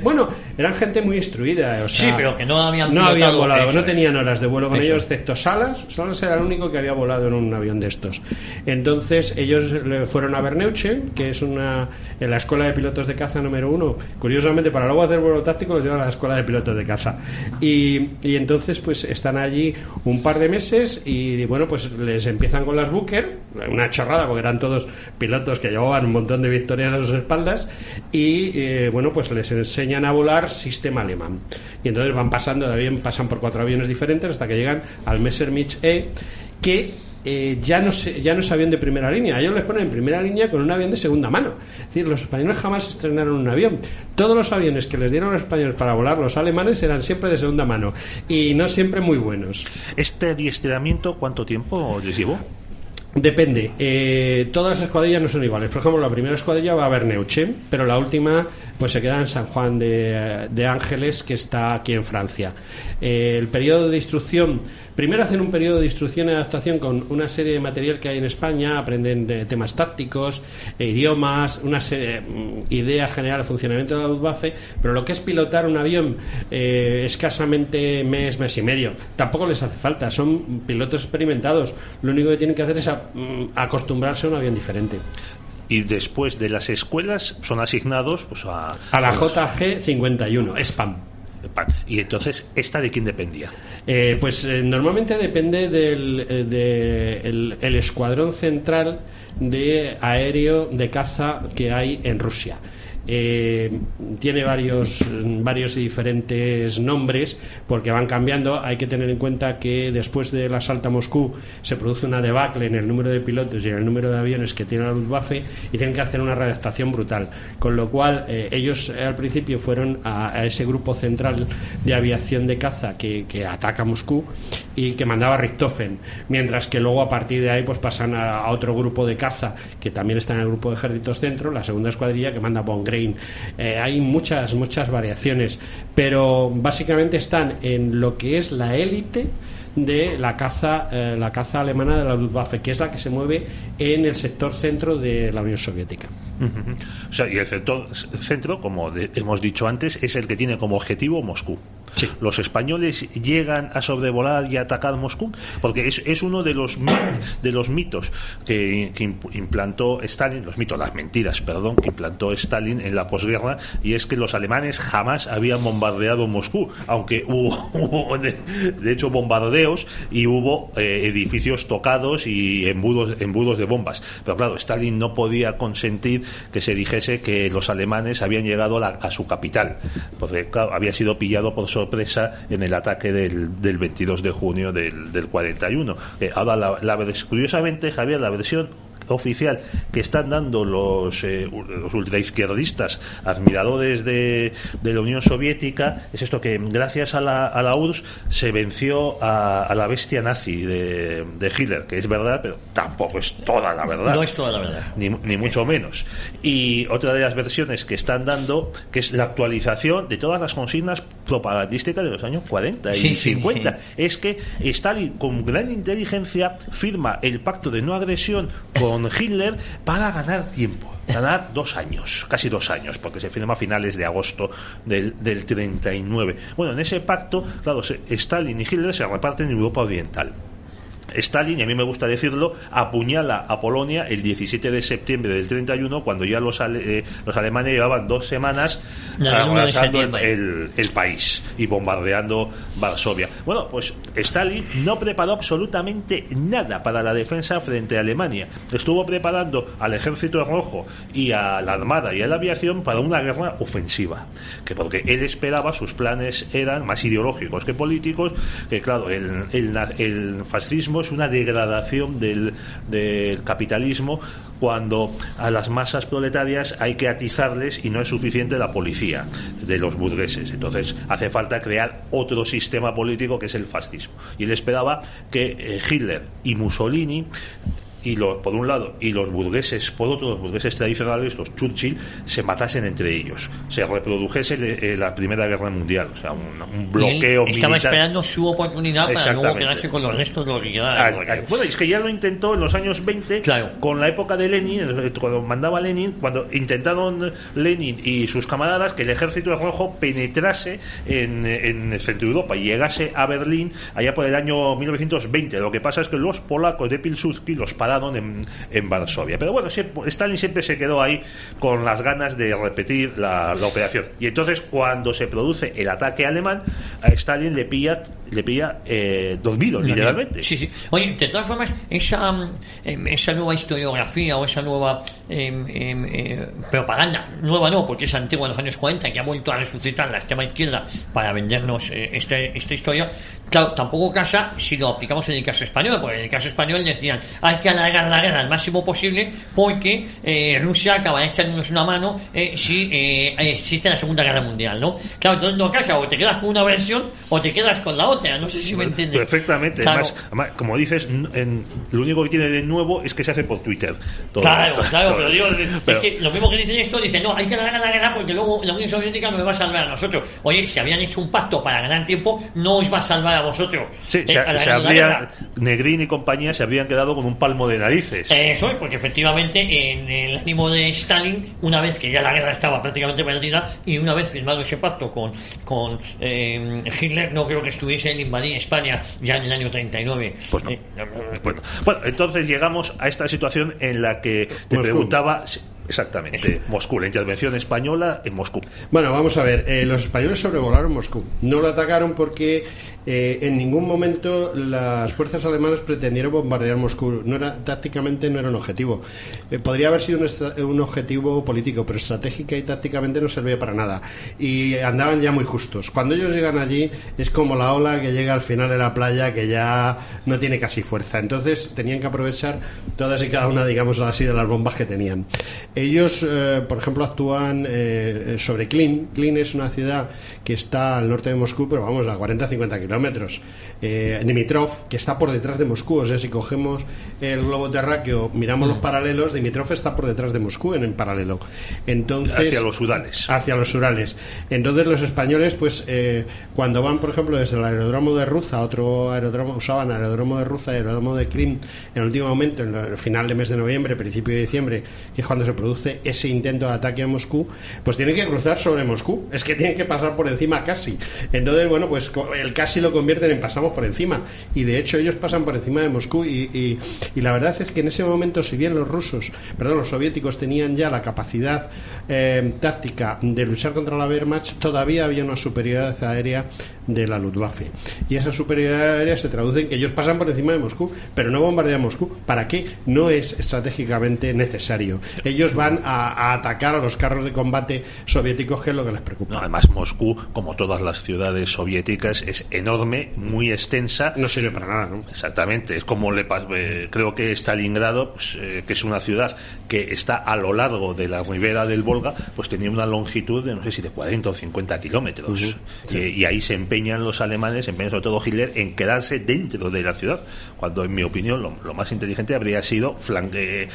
Bueno, eran gente muy instruida, o sea... Sí, pero que no habían volado, no tenían horas de vuelo con eso. ellos, excepto Salas. Salas era el único que había volado en un avión de estos. Entonces, ellos fueron a Berneuchen, que es en la escuela de pilotos de caza número 1. Curiosamente, para luego hacer vuelo táctico, los llevan a la escuela de pilotos de caza. Y entonces, pues, están allí un par de meses y, bueno, pues les empiezan con las Booker, una chorrada porque eran todos pilotos que llevaban un montón de victorias a sus espaldas y bueno, pues les enseñan a volar sistema alemán y entonces van pasando de avión, pasan por 4 aviones diferentes hasta que llegan al Messerschmitt E, que ya no es avión de primera línea. Ellos les ponen en primera línea con un avión de segunda mano. Es decir, los españoles jamás estrenaron un avión. Todos los aviones que les dieron a los españoles para volar los alemanes eran siempre de segunda mano y no siempre muy buenos. ¿Este adiestramiento cuánto tiempo les llevó? Depende. Todas las escuadrillas no son iguales. Por ejemplo, la primera escuadrilla va a Berneuchen, pero la última pues se queda en San Juan de Ángeles, que está aquí en Francia. El periodo de instrucción, primero hacen un periodo de instrucción y adaptación con una serie de material que hay en España, aprenden de temas tácticos, idiomas, una idea general del funcionamiento de la Luftwaffe, pero lo que es pilotar un avión escasamente mes y medio, tampoco les hace falta, son pilotos experimentados, lo único que tienen que hacer es acostumbrarse a un avión diferente. Y después de las escuelas son asignados pues a la JG 51, SPAM. Y entonces, ¿esta de quién dependía? Normalmente depende del escuadrón central de aéreo de caza que hay en Rusia. Tiene varios y diferentes nombres porque van cambiando. Hay que tener en cuenta que después del asalto a Moscú se produce una debacle en el número de pilotos y en el número de aviones que tiene la Luftwaffe y tienen que hacer una readaptación brutal, con lo cual ellos al principio fueron a ese grupo central de aviación de caza que ataca Moscú y que mandaba Richthofen, mientras que luego a partir de ahí pues pasan a otro grupo de caza que también está en el grupo de ejércitos centro, la segunda escuadrilla, que manda von Grain. Hay muchas variaciones, pero básicamente están en lo que es la élite de la caza alemana de la Luftwaffe, que es la que se mueve en el sector centro de la Unión Soviética. O sea, y el sector centro, como hemos dicho antes, es el que tiene como objetivo Moscú. Sí. ¿Los españoles llegan a sobrevolar y a atacar Moscú? Porque es uno de los mitos que implantó Stalin, las mentiras, que implantó Stalin en la posguerra, y es que los alemanes jamás habían bombardeado Moscú, aunque hubo de hecho bombardeos y hubo edificios tocados y embudos de bombas. Pero claro, Stalin no podía consentir que se dijese que los alemanes habían llegado a su capital, porque claro, había sido pillado por sorpresa en el ataque del 22 de junio del 41. Ahora, curiosamente, Javier, la versión oficial que están dando los ultraizquierdistas admiradores de la Unión Soviética es esto, que gracias a la URSS se venció a la bestia nazi de Hitler, que es verdad, pero tampoco es toda la verdad. No es toda la verdad. Ni mucho menos. Y otra de las versiones que están dando, que es la actualización de todas las consignas propagandísticas de los años 40 y 50. Es que Stalin, con gran inteligencia, firma el pacto de no agresión con Hitler para ganar tiempo. Ganar 2 años, casi 2 años, porque se firma a finales de agosto del 39. Bueno, en ese pacto, claro, Stalin y Hitler se reparten en Europa Oriental. Stalin, y a mí me gusta decirlo, apuñala a Polonia el 17 de septiembre del 31, cuando ya los alemanes llevaban 2 semanas arrasando el país y bombardeando Varsovia. Bueno, pues Stalin no preparó absolutamente nada para la defensa frente a Alemania. Estuvo preparando al Ejército Rojo y a la Armada y a la aviación para una guerra ofensiva, que porque él esperaba, sus planes eran más ideológicos que políticos, que claro, el fascismo es una degradación del capitalismo, cuando a las masas proletarias hay que atizarles y no es suficiente la policía de los burgueses. Entonces hace falta crear otro sistema político, que es el fascismo. Y él esperaba que Hitler y Mussolini, por un lado, y los burgueses por otro, los burgueses tradicionales, los Churchill, se matasen entre ellos, se reprodujese la Primera Guerra Mundial, o sea, un bloqueo militar. Estaba esperando su oportunidad para luego quedarse con los restos de lo que quedaba. Bueno, es que ya lo intentó en los años 20, claro, con la época de Lenin, cuando mandaba Lenin, cuando intentaron Lenin y sus camaradas que el Ejército Rojo penetrase en Centro Europa y llegase a Berlín allá por el año 1920. Lo que pasa es que los polacos de Pilsudski los pararon en Varsovia. Pero bueno, Stalin siempre se quedó ahí con las ganas de repetir la operación. Y entonces, cuando se produce el ataque alemán, a Stalin le pilla dormido, literalmente. Sí. Oye, de todas formas, esa nueva historiografía o esa nueva propaganda, nueva no, porque es antigua, en los años 40, que ha vuelto a resucitar la extrema izquierda para vendernos esta historia, claro, tampoco casa si lo aplicamos en el caso español, porque en el caso español decían, hay que alargar la guerra al máximo posible porque Rusia acabará echándonos una mano si existe la Segunda Guerra Mundial, ¿no? Claro, entonces no casa, o te quedas con una versión o te quedas con la otra, no sé si me entiendes. Perfectamente, claro. Además, como dices, lo único que tiene de nuevo es que se hace por Twitter. Claro, pero digo, es que lo mismo que dicen esto, dicen, no, hay que alargar la guerra porque luego la Unión Soviética nos va a salvar a nosotros. Oye, si habían hecho un pacto para ganar tiempo, no os va a salvar a vosotros. Sí, Negrín y compañía se habrían quedado con un palmo de narices. Eso es, porque efectivamente en el ánimo de Stalin, una vez que ya la guerra estaba prácticamente perdida y una vez firmado ese pacto con Hitler, no creo que estuviese en invadir España ya en el año 39. Pues no. Bueno, entonces llegamos a esta situación en la que te preguntaba. Exactamente, Moscú, la intervención española en Moscú. Bueno, vamos a ver, los españoles sobrevolaron Moscú. No lo atacaron porque en ningún momento las fuerzas alemanas pretendieron bombardear Moscú. Tácticamente no era un objetivo. Podría haber sido un objetivo político, pero estratégica y tácticamente no servía para nada. Y andaban ya muy justos. Cuando ellos llegan allí es como la ola que llega al final de la playa, que ya no tiene casi fuerza. Entonces tenían que aprovechar todas y cada una, digamos así, de las bombas que tenían. Ellos, por ejemplo, actúan sobre Klin. Klin es una ciudad que está al norte de Moscú, pero vamos, a 40-50 kilómetros. Dimitrov, que está por detrás de Moscú. O sea, si cogemos el globo terráqueo, miramos los paralelos, Dimitrov está por detrás de Moscú en paralelo. Entonces, hacia los Urales. Entonces los españoles, pues, cuando van, por ejemplo, desde el aeródromo de Ruza a otro aeródromo, usaban aeródromo de Ruza y aeródromo de Klin en el último momento, en el final de mes de noviembre, principio de diciembre, que es cuando se produce ese intento de ataque a Moscú, pues tienen que cruzar sobre Moscú. Es que tienen que pasar por encima casi. Entonces, bueno, pues el casi lo convierten en pasamos por encima. Y de hecho ellos pasan por encima de Moscú y la verdad es que en ese momento, si bien los soviéticos tenían ya la capacidad táctica de luchar contra la Wehrmacht, todavía había una superioridad aérea de la Luftwaffe. Y esa superioridad aérea se traduce en que ellos pasan por encima de Moscú, pero no bombardean Moscú. ¿Para qué? No es estratégicamente necesario. Ellos van a atacar a los carros de combate soviéticos, que es lo que les preocupa. No, además, Moscú, como todas las ciudades soviéticas, es enorme, muy extensa. No sirve para nada, ¿no? Exactamente. Es como creo que Stalingrado, pues, que es una ciudad que está a lo largo de la ribera del Volga, pues tenía una longitud de no sé si de 40 o 50 kilómetros. Sí. Y ahí se empeñan los alemanes, sobre todo Hitler, en quedarse dentro de la ciudad, cuando en mi opinión lo más inteligente habría sido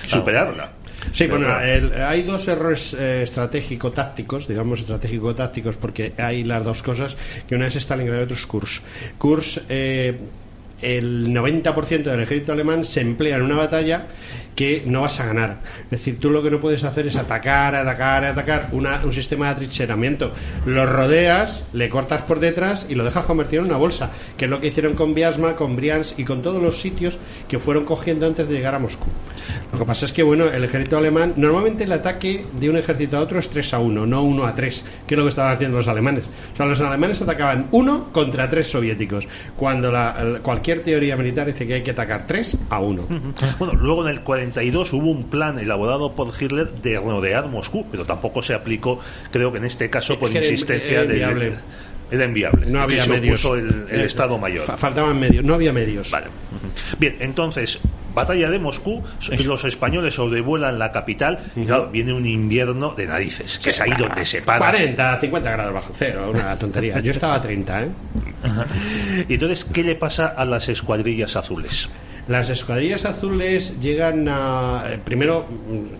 superarla. Sí, bueno, hay dos errores estratégico-tácticos, porque hay las dos cosas, que una es Stalingrado y otra es Kursk. Kursk, el 90% del ejército alemán se emplea en una batalla que no vas a ganar. Es decir, tú lo que no puedes hacer es atacar un sistema de atrincheramiento. Lo rodeas, le cortas por detrás y lo dejas convertido en una bolsa, que es lo que hicieron con Vyazma, con Briansk y con todos los sitios que fueron cogiendo antes de llegar a Moscú. Lo que pasa es que, bueno, el ejército alemán, normalmente el ataque de un ejército a otro es 3-1, no 1-3, que es lo que estaban haciendo los alemanes. O sea, los alemanes atacaban 1 contra 3 soviéticos, cuando cualquier teoría militar dice que hay que atacar 3-1. Bueno, luego en el 42 hubo un plan elaborado por Hitler de rodear Moscú, pero tampoco se aplicó, creo que en este caso por insistencia era inviable. No había medios. El Estado Mayor. Faltaban medios, no había medios. Vale. Bien, entonces, batalla de Moscú, los españoles sobrevuelan la capital y claro, viene un invierno de narices, que es ahí donde se para. 40, 50 grados bajo cero, una tontería. Yo estaba a 30, ¿eh? Y entonces, ¿qué le pasa a las escuadrillas azules? Las escuadrillas azules llegan primero,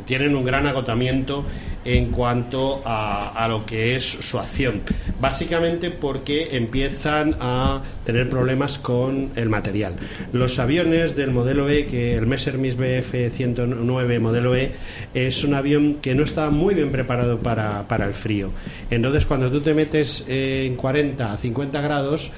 tienen un gran agotamiento en cuanto a lo que es su acción, básicamente porque empiezan a tener problemas con el material. Los aviones del modelo E, que el Messerschmitt Bf 109 modelo E, es un avión que no está muy bien preparado para el frío. Entonces, cuando tú te metes en 40 a 50 grados,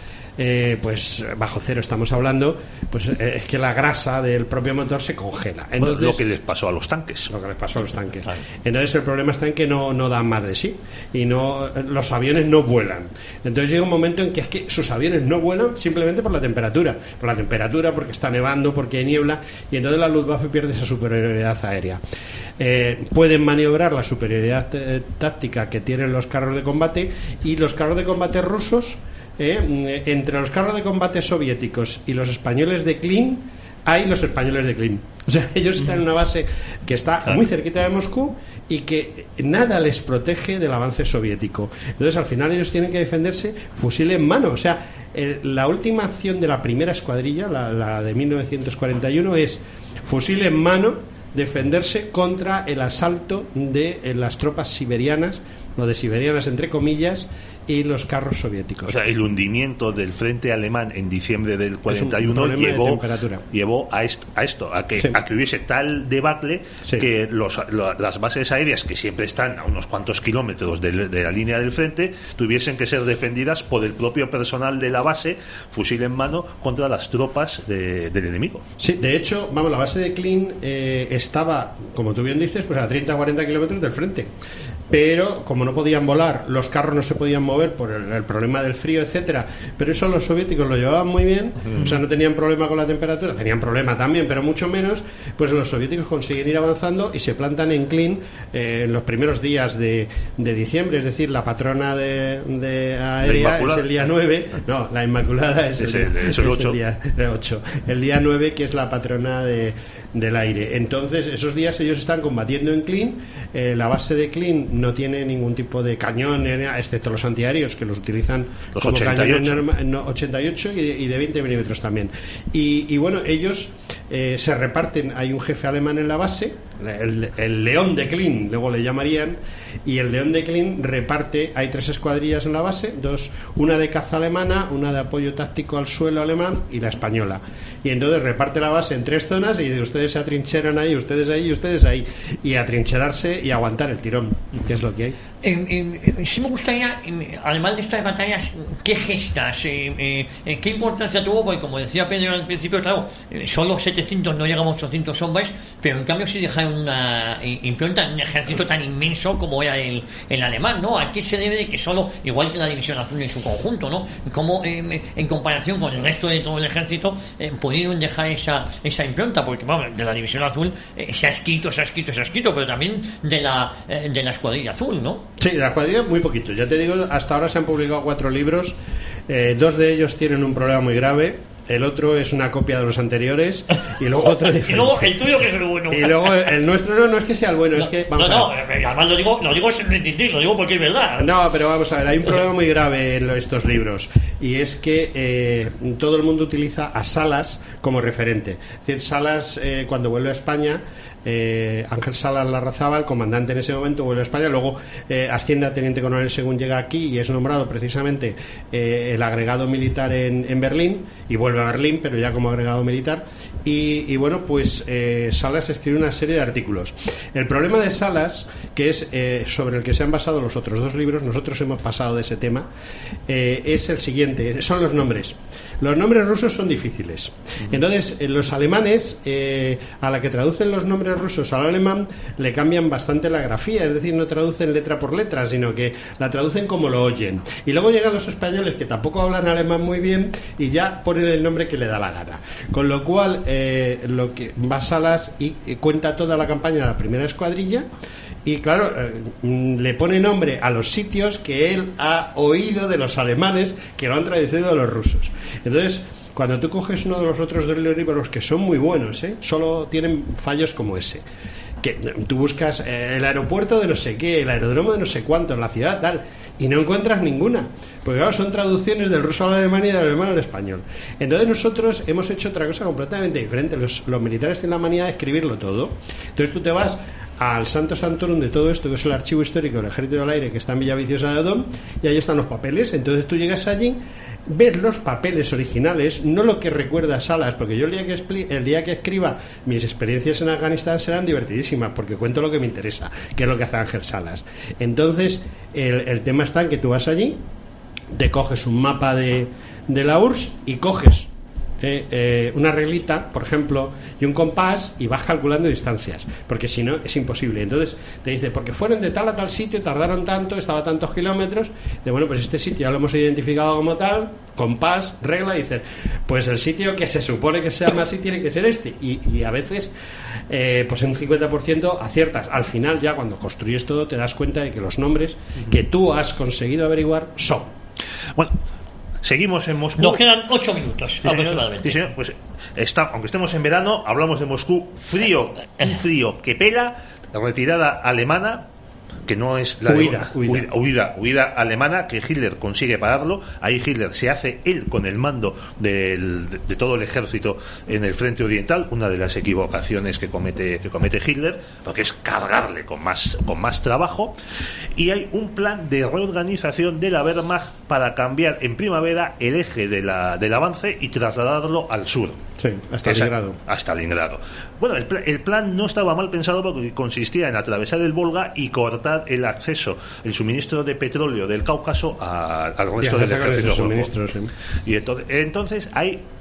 pues bajo cero estamos hablando, pues es que la grasa del propio motor se congela. Entonces, lo que les pasó a los tanques. Claro. Entonces el problema está en que no dan más de sí y los aviones no vuelan. Entonces llega un momento en que es que sus aviones no vuelan simplemente por la temperatura, porque está nevando, porque hay niebla, y entonces la Luftwaffe pierde esa superioridad aérea. Pueden maniobrar la superioridad táctica que tienen los carros de combate, y los carros de combate rusos, entre los carros de combate soviéticos y los españoles de Klin, hay los españoles de Klin. O sea, ellos están en una base que está muy cerquita de Moscú y que nada les protege del avance soviético. Entonces, al final ellos tienen que defenderse fusil en mano. O sea, la última acción de la primera escuadrilla, la de 1941, es fusil en mano, defenderse contra el asalto de las tropas siberianas, lo de siberianas entre comillas, y los carros soviéticos. O sea, el hundimiento del frente alemán en diciembre del 41 llevó a que hubiese tal debacle, sí, que las bases aéreas, que siempre están a unos cuantos kilómetros de la línea del frente, tuviesen que ser defendidas por el propio personal de la base, fusil en mano, contra las tropas del enemigo. Sí, de hecho, la base de Klin estaba, como tú bien dices, pues a 30 o 40 kilómetros del frente. Pero como no podían volar, los carros no se podían mover por el problema del frío, etcétera, pero eso los soviéticos lo llevaban muy bien, o sea, no tenían problema con la temperatura, tenían problema también, pero mucho menos. Pues los soviéticos consiguen ir avanzando y se plantan en Klin en los primeros días de diciembre, es decir, la patrona de aérea es el día 9, no, la Inmaculada es el 8. El día 9, que es la patrona del aire. Entonces, esos días ellos están combatiendo en Klin. La base de Klin no tiene ningún tipo de cañón, excepto los antiaéreos, que los utilizan los como 88. cañón 88 y de 20 milímetros también. Y bueno, ellos se reparten. Hay un jefe alemán en la base, el León de Klin, luego le llamarían, y el León de Klin reparte. Hay 3 escuadrillas en la base, una de caza alemana, una de apoyo táctico al suelo alemán y la española. Y entonces reparte la base en 3 zonas y ustedes se atrincheran ahí, ustedes ahí y ustedes ahí, y atrincherarse y aguantar el tirón, que es lo que hay. Sí me gustaría, además de estas batallas, ¿qué gestas? ¿Qué importancia tuvo? Porque como decía Pedro al principio, claro, solo 7 700, no llegamos a 800 hombres, pero en cambio sí dejaron una impronta en un ejército tan inmenso como era el alemán, ¿no? ¿A qué se debe de que solo, igual que la División Azul en su conjunto, ¿no? Como en comparación con el resto de todo el ejército pudieron dejar esa impronta? Porque, vamos, de la División Azul se ha escrito, pero también de la Escuadrilla Azul, ¿no? Sí, de la Escuadrilla muy poquito. Ya te digo, hasta ahora se han publicado 4 libros, 2 de ellos tienen un problema muy grave. El otro es una copia de los anteriores y luego otro diferente. Y luego el tuyo, que es el bueno. Y luego el nuestro no es que sea el bueno, es que vamos a ver. Además lo digo sin mentir, lo digo porque es verdad. No, pero vamos a ver, hay un problema muy grave en estos libros, y es que todo el mundo utiliza a Salas como referente. Es decir, Salas cuando vuelve a España, Ángel Salas Larrazábal, comandante en ese momento, vuelve a España, luego asciende a teniente coronel según llega aquí y es nombrado precisamente el agregado militar en Berlín, y vuelve a Berlín, pero ya como agregado militar. Y bueno, pues Salas escribe una serie de artículos. El problema de Salas, que es sobre el que se han basado los otros 2 libros, nosotros hemos pasado de ese tema, es el siguiente: son los nombres. Los nombres rusos son difíciles. Entonces, los alemanes, a la que traducen los nombres rusos al alemán, le cambian bastante la grafía, es decir, no traducen letra por letra, sino que la traducen como lo oyen. Y luego llegan los españoles, que tampoco hablan alemán muy bien, y ya ponen el nombre que le da la gana. Con lo cual, lo que va Salas y cuenta toda la campaña de la primera escuadrilla, y claro, le pone nombre a los sitios que él ha oído de los alemanes, que lo han traducido de los rusos. Entonces, cuando tú coges uno de los otros 2 libros, que son muy buenos, solo tienen fallos como ese, que tú buscas el aeropuerto de no sé qué, el aeródromo de no sé cuánto, la ciudad tal, y no encuentras ninguna, porque claro, son traducciones del ruso al alemán y del alemán al español. Entonces nosotros hemos hecho otra cosa completamente diferente. Los militares tienen la manía de escribirlo todo. Entonces tú te vas al Santo Santorum de todo esto, que es el archivo histórico del Ejército del Aire, que está en Villaviciosa de Odón, y ahí están los papeles. Entonces tú llegas allí, ves los papeles originales, no lo que recuerda Salas, porque yo el día que escriba mis experiencias en Afganistán serán divertidísimas, porque cuento lo que me interesa, que es lo que hace Ángel Salas. Entonces el tema está en que tú vas allí, te coges un mapa de la URSS y coges una reglita, por ejemplo, y un compás, y vas calculando distancias, porque si no es imposible. Entonces te dice, porque fueron de tal a tal sitio, tardaron tanto, estaba a tantos kilómetros, de bueno, pues este sitio ya lo hemos identificado como tal, compás, regla, y dices, pues el sitio que se supone que se llama así tiene que ser este, y a veces pues en un 50% aciertas. Al final, ya cuando construyes todo, te das cuenta de que los nombres que tú has conseguido averiguar son. Bueno, seguimos en Moscú. Nos quedan 8 minutos aproximadamente. Sí, señor. Pues aunque estemos en verano, hablamos de Moscú, frío, un frío que pela, retirada alemana, que no es la huida alemana, que Hitler consigue pararlo. Ahí Hitler se hace él con el mando de todo el ejército en el frente oriental, una de las equivocaciones que comete Hitler, porque es cargarle con más trabajo. Y hay un plan de reorganización de la Wehrmacht para cambiar en primavera el eje del avance y trasladarlo al sur. Sí, hasta Leningrado. Bueno, el plan no estaba mal pensado, porque consistía en atravesar el Volga y cortar el acceso, el suministro de petróleo del Cáucaso al resto del ejército ruso. Sí. Y entonces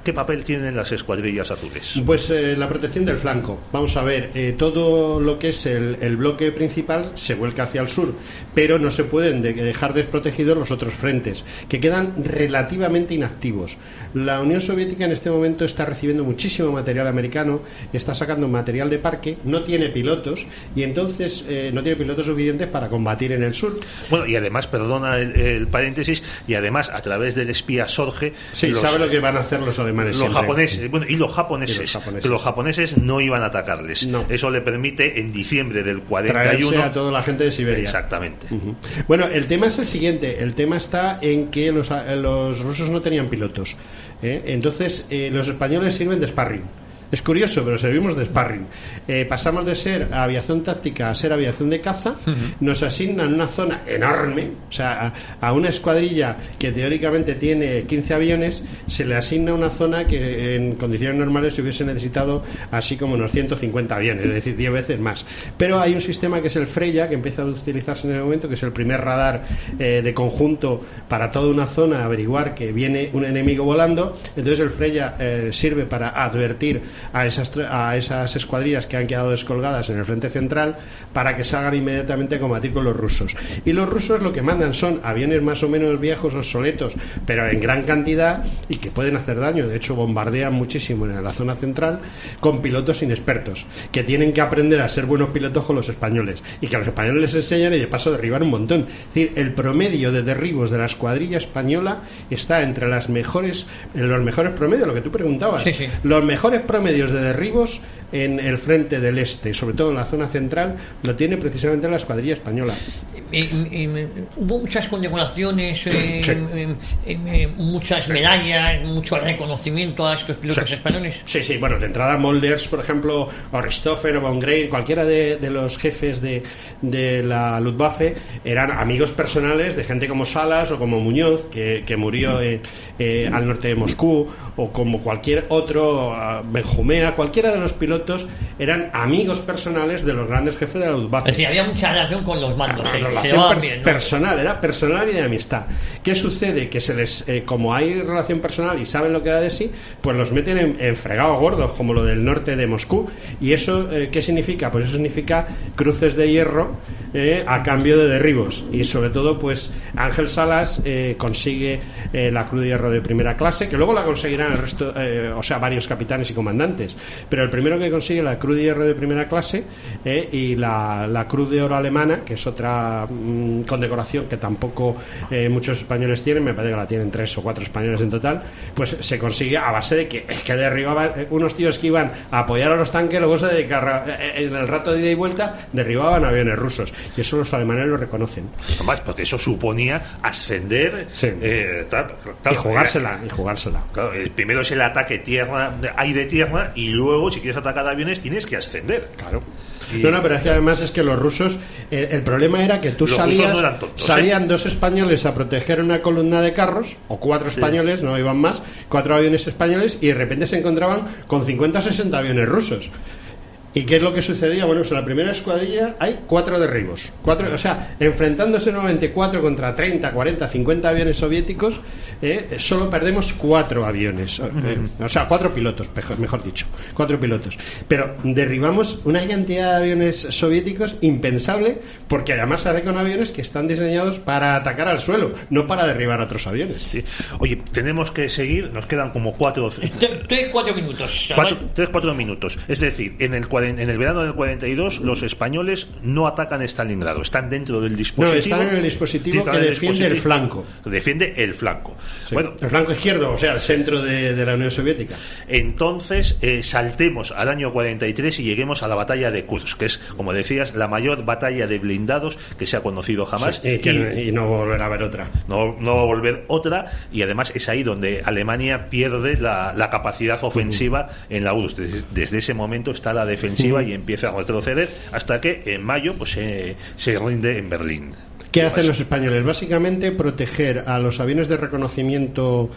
¿qué papel tienen las escuadrillas azules? Pues la protección del flanco. Vamos a ver, todo lo que es el bloque principal se vuelca hacia el sur, pero no se pueden dejar desprotegidos los otros frentes, que quedan relativamente inactivos. La Unión Soviética en este momento está recibiendo muchísimo material americano, está sacando material de parque, no tiene pilotos, y entonces no tiene pilotos suficientes para combatir en el sur. Bueno, y además, perdona el paréntesis, y además a través del espía Sorge, sabe lo que van a hacer los alemanes, los japoneses, bueno, y los japoneses, que los japoneses no iban a atacarles. No. Eso le permite en diciembre del 41 traerse a toda la gente de Siberia. Exactamente. Bueno, el tema es el siguiente. El tema está en que los rusos no tenían pilotos. Entonces los españoles sirven de sparring. Es curioso, pero servimos de sparring. Pasamos de ser aviación táctica a ser aviación de caza. Nos asignan una zona enorme, o sea, a una escuadrilla que teóricamente tiene 15 aviones, se le asigna una zona que en condiciones normales se hubiese necesitado así como unos 150 aviones, es decir, 10 veces más. Pero hay un sistema que es el Freya, que empieza a utilizarse en el momento, que es el primer radar de conjunto para toda una zona, averiguar que viene un enemigo volando. Entonces el Freya sirve para advertir a esas escuadrillas que han quedado descolgadas en el frente central para que salgan inmediatamente a combatir con los rusos. Y los rusos lo que mandan son aviones más o menos viejos, obsoletos, pero en gran cantidad y que pueden hacer daño. De hecho, bombardean muchísimo en la zona central con pilotos inexpertos que tienen que aprender a ser buenos pilotos con los españoles y que a los españoles les enseñan y de paso derribar un montón. Es decir, el promedio de derribos de la escuadrilla española está entre los mejores promedios, lo que tú preguntabas. Sí, sí. Los mejores promedios de derribos en el frente del este, sobre todo en la zona central, lo tiene precisamente la escuadrilla española. Hubo muchas condecoraciones, muchas medallas, mucho reconocimiento a estos pilotos españoles. Sí, bueno, de entrada Molders, por ejemplo, o Richthofen o von Grein, cualquiera de los jefes de la Luftwaffe eran amigos personales de gente como Salas o como Muñoz, que murió al norte de Moscú, o como cualquier otro, Benjumea, cualquiera de los pilotos eran amigos personales de los grandes jefes de la Luftwaffe. Es decir, había mucha relación con los mandos. Relación bien, ¿no? Personal, era personal y de amistad. ¿Qué sucede? Que se les, como hay relación personal y saben lo que da de sí, pues los meten en fregados gordos, como lo del norte de Moscú. ¿Y eso qué significa? Pues eso significa cruces de hierro a cambio de derribos. Y sobre todo, pues Ángel Salas consigue la Cruz de Hierro de primera clase, que luego la conseguirán el resto, varios capitanes y comandantes. Pero el primero que consigue la Cruz de Hierro de primera clase y la Cruz de Oro alemana, que es otra condecoración que tampoco muchos españoles tienen, me parece que la tienen 3 o 4 españoles en total, pues se consigue a base de que derribaban unos tíos que iban a apoyar a los tanques, luego se dedicaban en el rato de ida y vuelta, derribaban aviones rusos, y eso los alemanes lo reconocen. Además, porque eso suponía ascender, sí. Y jugársela. Claro, primero es el ataque aire-tierra, y luego, si quieres atacar aviones, tienes que ascender. Claro. No, pero es que además es que los rusos, el problema era que tú salían 2 españoles a proteger una columna de carros, o 4 españoles, no iban más, 4 aviones españoles, y de repente se encontraban con 50 o 60 aviones rusos. ¿Y qué es lo que sucedía? Bueno, pues en la primera escuadrilla hay 4 derribos. 4, o sea, enfrentándose nuevamente 4 contra 30, 40, 50 aviones soviéticos, solo perdemos 4 aviones. O sea, 4 pilotos, mejor dicho. 4 pilotos. Pero derribamos una cantidad de aviones soviéticos impensable, porque además sale con aviones que están diseñados para atacar al suelo, no para derribar a otros aviones. Sí. Oye, tenemos que seguir, nos quedan como 4 minutos. 3-4 minutos. Es decir, en el verano del 42 los españoles no atacan Stalingrado, están dentro del dispositivo. No, están en el dispositivo que defiende el flanco. Defiende el flanco. Sí. Bueno, el flanco izquierdo, o sea, el centro de la Unión Soviética. Entonces, saltemos al año 43 y lleguemos a la batalla de Kursk, que es, como decías, la mayor batalla de blindados que se ha conocido jamás. Sí, y no volverá a haber otra. No va a volver otra, y además es ahí donde Alemania pierde la capacidad ofensiva en la URSS. Desde ese momento está la defensiva y empieza a retroceder hasta que en mayo pues se rinde en Berlín. ¿Qué hacen los españoles? Básicamente proteger a los aviones de reconocimiento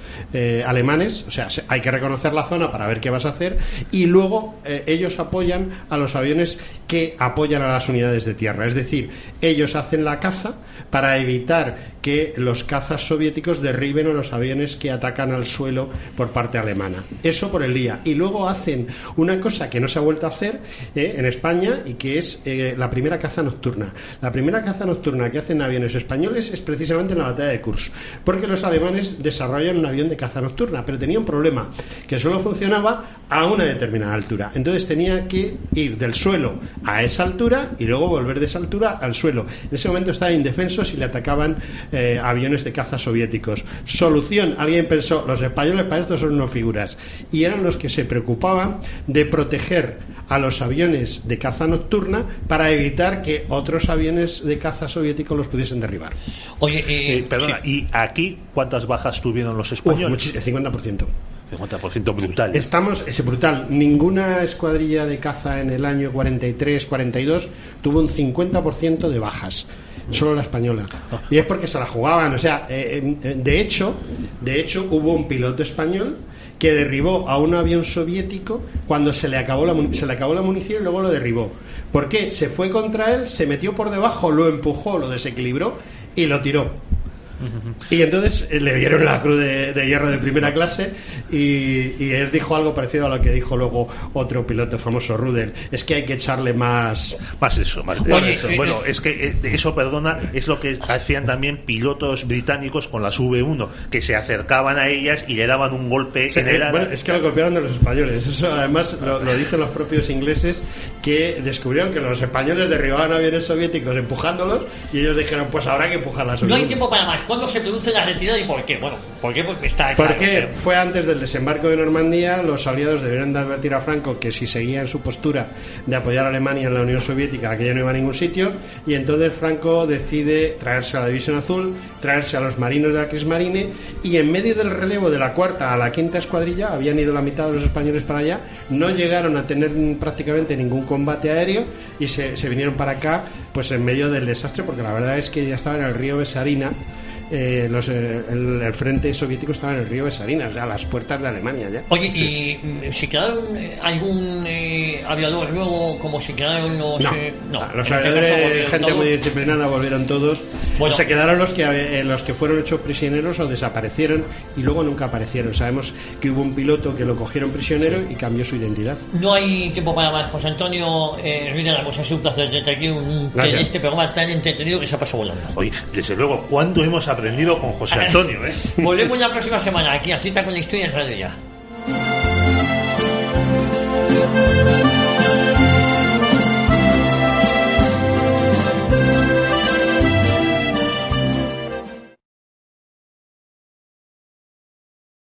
alemanes, o sea, hay que reconocer la zona para ver qué vas a hacer, y luego ellos apoyan a los aviones que apoyan a las unidades de tierra, es decir, ellos hacen la caza para evitar que los cazas soviéticos derriben a los aviones que atacan al suelo por parte alemana. Eso por el día. Y luego hacen una cosa que no se ha vuelto a hacer en España, y que es la primera caza nocturna. La primera caza nocturna que hacen aviones españoles es precisamente en la batalla de Kursk, porque los alemanes desarrollan un avión de caza nocturna, pero tenía un problema, que solo funcionaba a una determinada altura. Entonces tenía que ir del suelo a esa altura y luego volver de esa altura al suelo. En ese momento estaban indefensos y le atacaban aviones de caza soviéticos. Solución: alguien pensó, los españoles para esto son unas figuras, y eran los que se preocupaban de proteger a los aviones de caza nocturna para evitar que otros aviones de caza soviéticos los pudiesen derribar. Oye, perdona, sí. ¿Y aquí cuántas bajas tuvieron los españoles? 50%. 50% brutal. Es brutal. Ninguna escuadrilla de caza en el año 43-42 tuvo un 50% de bajas. Solo la española. Y es porque se la jugaban. O sea, de hecho, hubo un piloto español que derribó a un avión soviético cuando se le acabó la munición, y luego lo derribó. ¿Por qué? Se fue contra él, se metió por debajo, lo empujó, lo desequilibró y lo tiró. Y entonces le dieron la Cruz de Hierro de primera clase, y él dijo algo parecido a lo que dijo luego otro piloto famoso, Rudel, es que hay que echarle más eso. Oye, eso. Bueno, es que eso, perdona, es lo que hacían también pilotos británicos con las V1, que se acercaban a ellas y le daban un golpe en el ala. Bueno, es que lo copiaron de los españoles. Eso además lo dicen los propios ingleses, que descubrieron que los españoles derribaban aviones soviéticos empujándolos y ellos dijeron, pues habrá que empujar las No hay V1. tiempo para más. ¿Cuándo se produce la retirada y por qué? Bueno, ¿por qué? Porque está claro. Porque fue antes del desembarco de Normandía. Los aliados debieron de advertir a Franco que si seguía en su postura de apoyar a Alemania en la Unión Soviética, aquello no iba a ningún sitio, y entonces Franco decide traerse a la División Azul, traerse a los marinos de la Kriegsmarine, y en medio del relevo de la 4ª a la 5ª escuadrilla, habían ido la mitad de los españoles para allá, no llegaron a tener prácticamente ningún combate aéreo y se vinieron para acá pues en medio del desastre, porque la verdad es que ya estaba en el río Besarina. El frente soviético estaba en el río Besarina, o sea, a las puertas de Alemania ya. Oye, ¿y se quedaron algún aviador luego como se quedaron los... Los aviadores, gente muy disciplinada, volvieron todos. Bueno, se quedaron los que fueron hechos prisioneros o desaparecieron y luego nunca aparecieron. Sabemos que hubo un piloto que lo cogieron prisionero y cambió su identidad. No hay tiempo para más, José Antonio Ruiz de la Cosa. Ha sido un placer tenerte aquí en este programa tan entretenido que se ha pasado volando. Oye, desde luego, ¿cuándo hemos aprendido con José Antonio? Volvemos la próxima semana aquí a Cita con la Historia en Radio Ya.